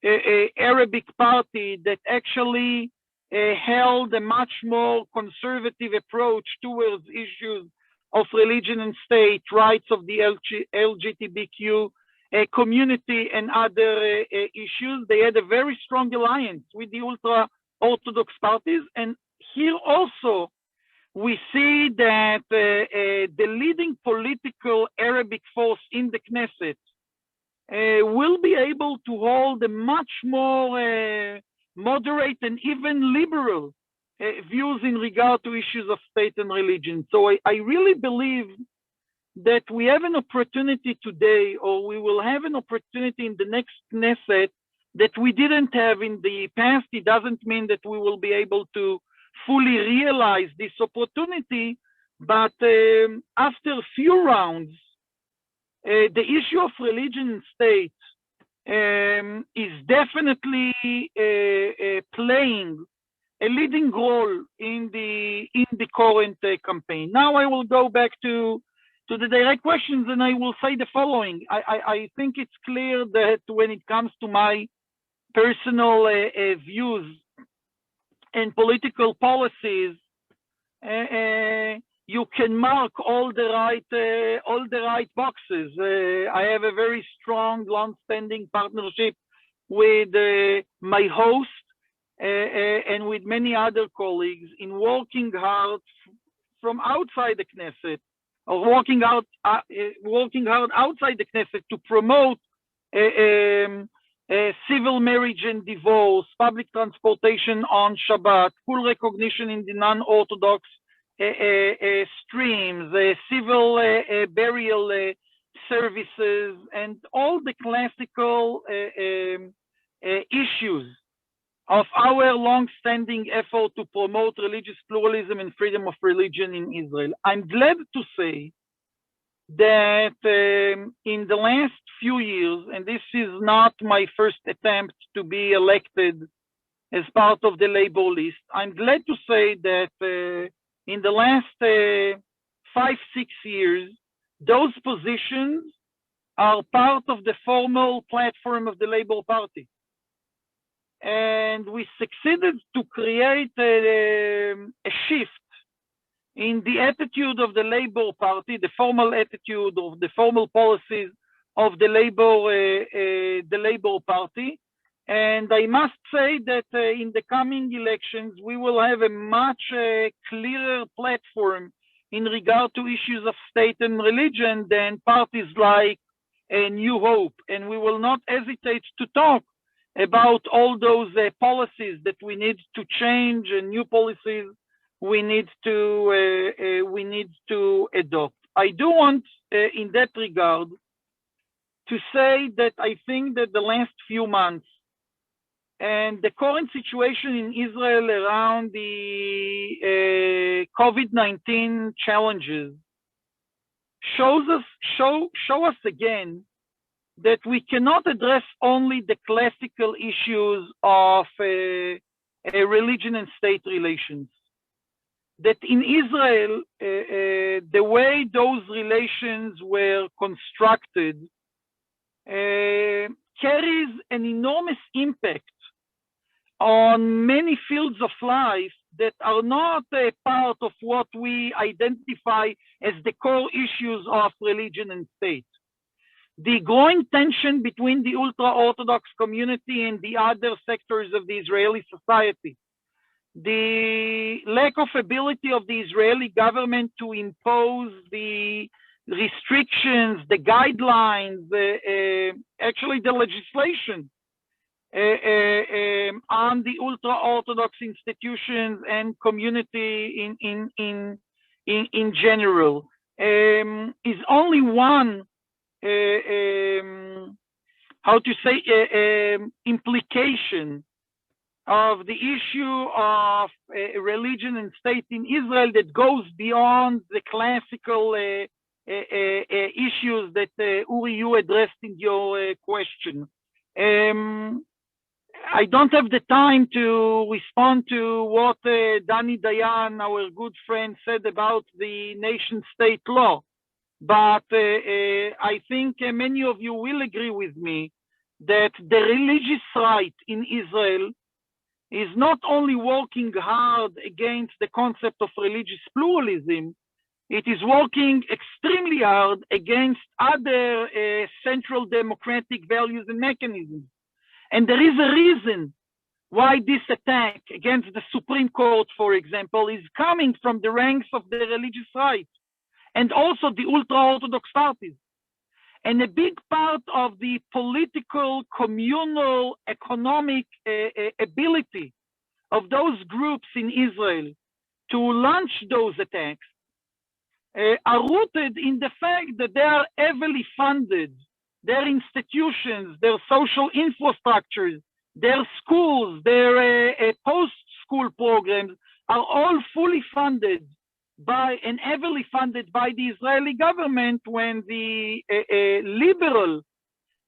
Arabic party that actually held a much more conservative approach towards issues of religion and state, rights of the LGBTQ community, and other issues. They had a very strong alliance with the ultra-Orthodox parties. And here also, we see that the leading political Arabic force in the Knesset will be able to hold a much more moderate and even liberal views in regard to issues of state and religion. So I really believe that we have an opportunity today, or we will have an opportunity in the next Knesset that we didn't have in the past. It doesn't mean that we will be able to fully realize this opportunity, but after a few rounds, the issue of religion and state is definitely playing a leading role in the current campaign. Now I will go back to the direct questions, and I will say the following. I think it's clear that when it comes to my personal views and political policies, you can mark all the right boxes. I have a very strong, long-standing partnership with my host and with many other colleagues in working hard from outside the Knesset, or working hard outside the Knesset to promote civil marriage and divorce, public transportation on Shabbat, full recognition in the non-Orthodox streams, civil burial services, and all the classical issues of our long-standing effort to promote religious pluralism and freedom of religion in Israel. I'm glad to say that in the last few years, and this is not my first attempt to be elected as part of the labor list, I'm glad to say that in the last 5-6 years, those positions are part of the formal platform of the Labour Party. And we succeeded to create a shift in the attitude of the Labour Party, the formal attitude of the formal policies of the Labour Party. And I must say that in the coming elections, we will have a much clearer platform in regard to issues of state and religion than parties like New Hope. And we will not hesitate to talk about all those policies that we need to change, and new policies we need to adopt. I do want, in that regard, to say that I think that the last few months and the current situation in Israel around the COVID-19 challenges show us again that we cannot address only the classical issues of religion and state relations. That in Israel, the way those relations were constructed carries an enormous impact on many fields of life that are not a part of what we identify as the core issues of religion and state. The growing tension between the ultra-Orthodox community and the other sectors of the Israeli society, the lack of ability of the Israeli government to impose the restrictions, the guidelines, actually the legislation on the ultra-Orthodox institutions and community in general, is only one implication of the issue of religion and state in Israel that goes beyond the classical issues that Uri, you addressed in your question. I don't have the time to respond to what Danny Dayan, our good friend, said about the nation-state law, but I think many of you will agree with me that the religious right in Israel is not only working hard against the concept of religious pluralism, it is working extremely hard against other central democratic values and mechanisms. And there is a reason why this attack against the Supreme Court, for example, is coming from the ranks of the religious right and also the ultra-Orthodox parties. And a big part of the political, communal, economic ability of those groups in Israel to launch those attacks are rooted in the fact that they are heavily funded. Their institutions, their social infrastructures, their schools, their post-school programs are all fully funded by and heavily funded by the Israeli government, when the liberal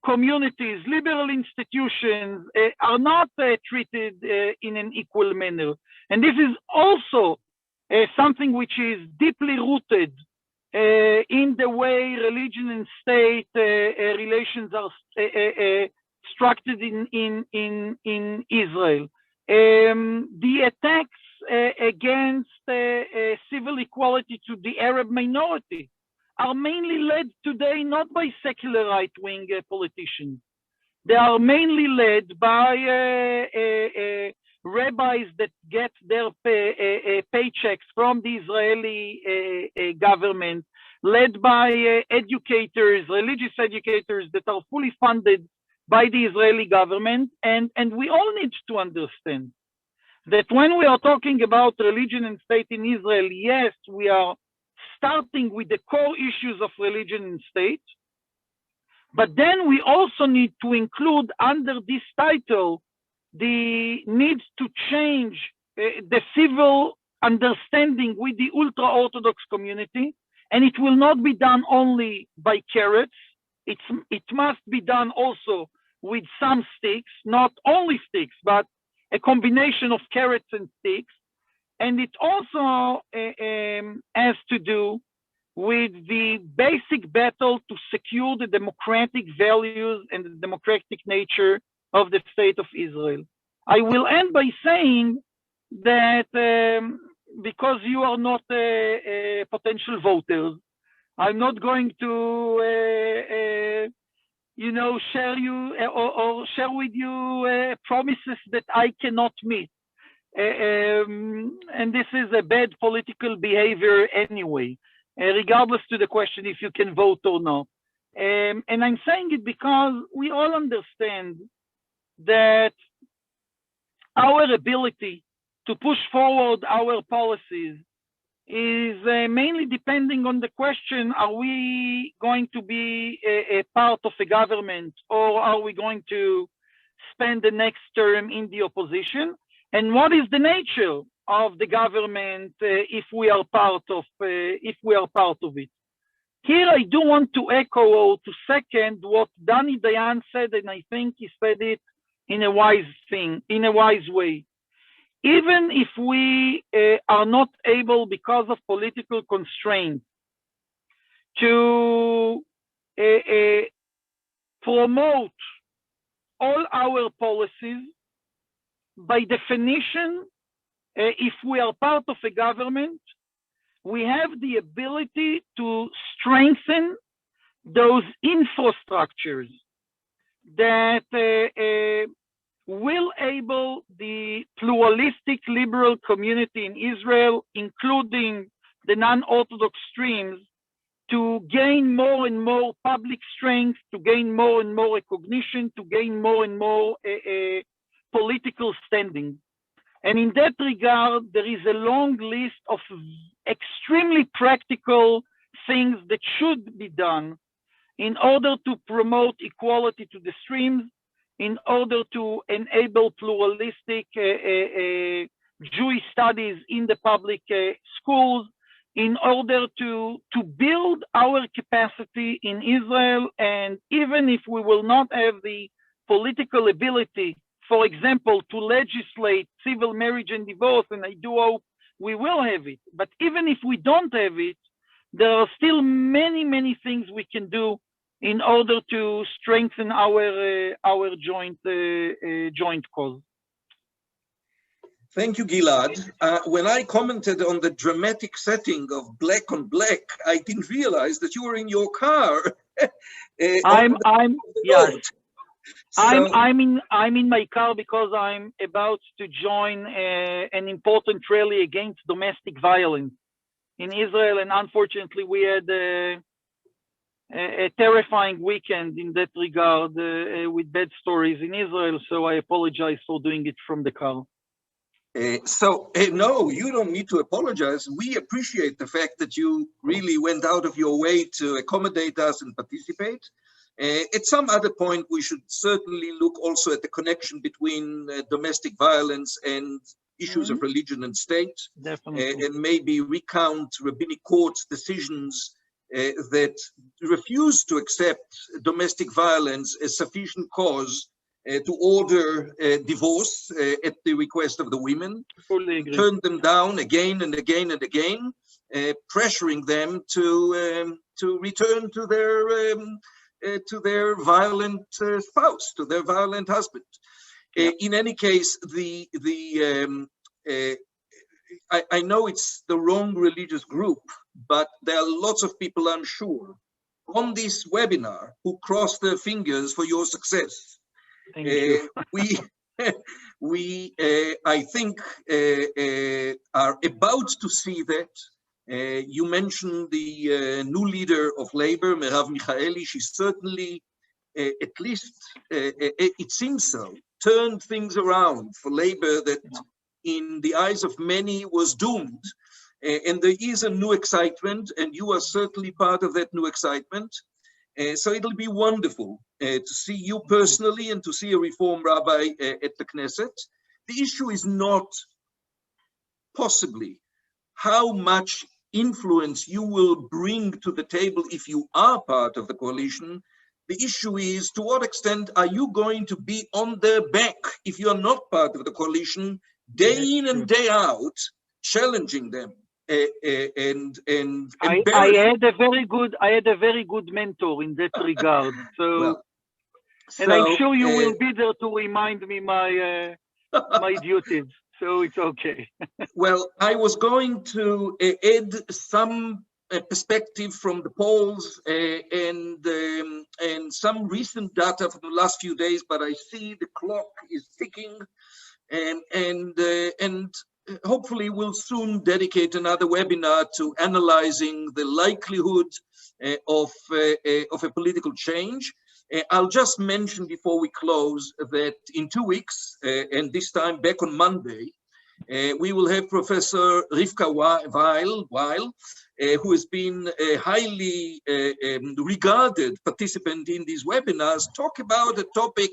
communities, liberal institutions are not treated in an equal manner. And this is also something which is deeply rooted in the way religion and state relations are structured in Israel. The attacks against civil equality to the Arab minority are mainly led today not by secular right-wing politicians. They are mainly led by rabbis that get their paychecks from the Israeli government, led by educators, religious educators that are fully funded by the Israeli government. And we all need to understand that when we are talking about religion and state in Israel, yes, we are starting with the core issues of religion and state, but then we also need to include under this title the need to change the civil understanding with the ultra-Orthodox community, and it will not be done only by carrots. It must be done also with some sticks, not only sticks, but a combination of carrots and sticks. And it also has to do with the basic battle to secure the democratic values and the democratic nature of the state of Israel. I will end by saying that because you are not potential voters, I'm not going to share you or share with you promises that I cannot meet. And this is a bad political behavior anyway, regardless to the question if you can vote or not. And I'm saying it because we all understand that our ability to push forward our policies is mainly depending on the question, are we going to be a part of a government, or are we going to spend the next term in the opposition? And what is the nature of the government if we are part of it? Here I do want to echo or to second what Danny Dayan said, and I think he said it in a wise way. Even if we are not able, because of political constraints, to promote all our policies, by definition, if we are part of a government, we have the ability to strengthen those infrastructures that will enable the pluralistic liberal community in Israel, including the non-Orthodox streams, to gain more and more public strength, to gain more and more recognition, to gain more and more political standing. And in that regard, there is a long list of extremely practical things that should be done in order to promote equality to the streams in order to enable pluralistic Jewish studies in the public schools, in order to build our capacity in Israel. And even if we will not have the political ability, for example, to legislate civil marriage and divorce, and I do hope we will have it, but even if we don't have it, there are still many, many things we can do in order to strengthen our joint cause. Thank you, Gilad. When I commented on the dramatic setting of black on black, I didn't realize that you were in your car. I'm in my car because I'm about to join an important rally against domestic violence in Israel, and unfortunately we had a terrifying weekend in that regard with bad stories in Israel, so I apologize for doing it from the car. No, you don't need to apologize. We appreciate the fact that you really went out of your way to accommodate us and participate. At some other point, we should certainly look also at the connection between domestic violence and issues of religion and state. Definitely. And maybe recount rabbinic courts' decisions that refuse to accept domestic violence as sufficient cause to order divorce at the request of the women. Fully agree. Turn them down again and again and again, pressuring them to return to their violent spouse, to their violent husband. Yeah. In any case, I know it's the wrong religious group, but there are lots of people, I'm sure, on this webinar who cross their fingers for your success. Thank you. We I think, are about to see that. You mentioned the new leader of Labor, Merav Michaeli. She certainly, at least it seems so, turned things around for Labor that in the eyes of many was doomed. And there is a new excitement, and you are certainly part of that new excitement. So it'll be wonderful to see you personally and to see a Reform rabbi at the Knesset. The issue is not possibly how much influence you will bring to the table if you are part of the coalition. The issue is, to what extent are you going to be on their back if you are not part of the coalition, day in and day out, challenging them? I had a very good mentor in that regard. So, and I'm sure you will be there to remind me my duties. So it's okay. Well, I was going to add some perspective from the polls and some recent data from the last few days, but I see the clock is ticking, and hopefully we'll soon dedicate another webinar to analyzing the likelihood of a political change. I'll just mention before we close that in 2 weeks, and this time back on Monday, we will have Professor Rivka Weil, who has been a highly regarded participant in these webinars, talk about a topic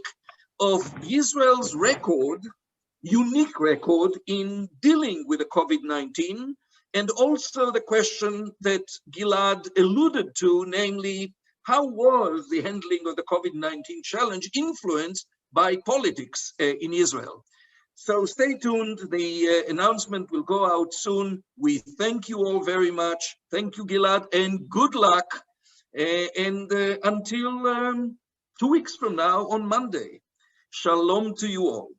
of Israel's record, unique record in dealing with the COVID-19, and also the question that Gilad alluded to, namely, how was the handling of the COVID-19 challenge influenced by politics in Israel? So stay tuned, the announcement will go out soon. We thank you all very much. Thank you, Gilad, and good luck. Until 2 weeks from now on Monday, shalom to you all.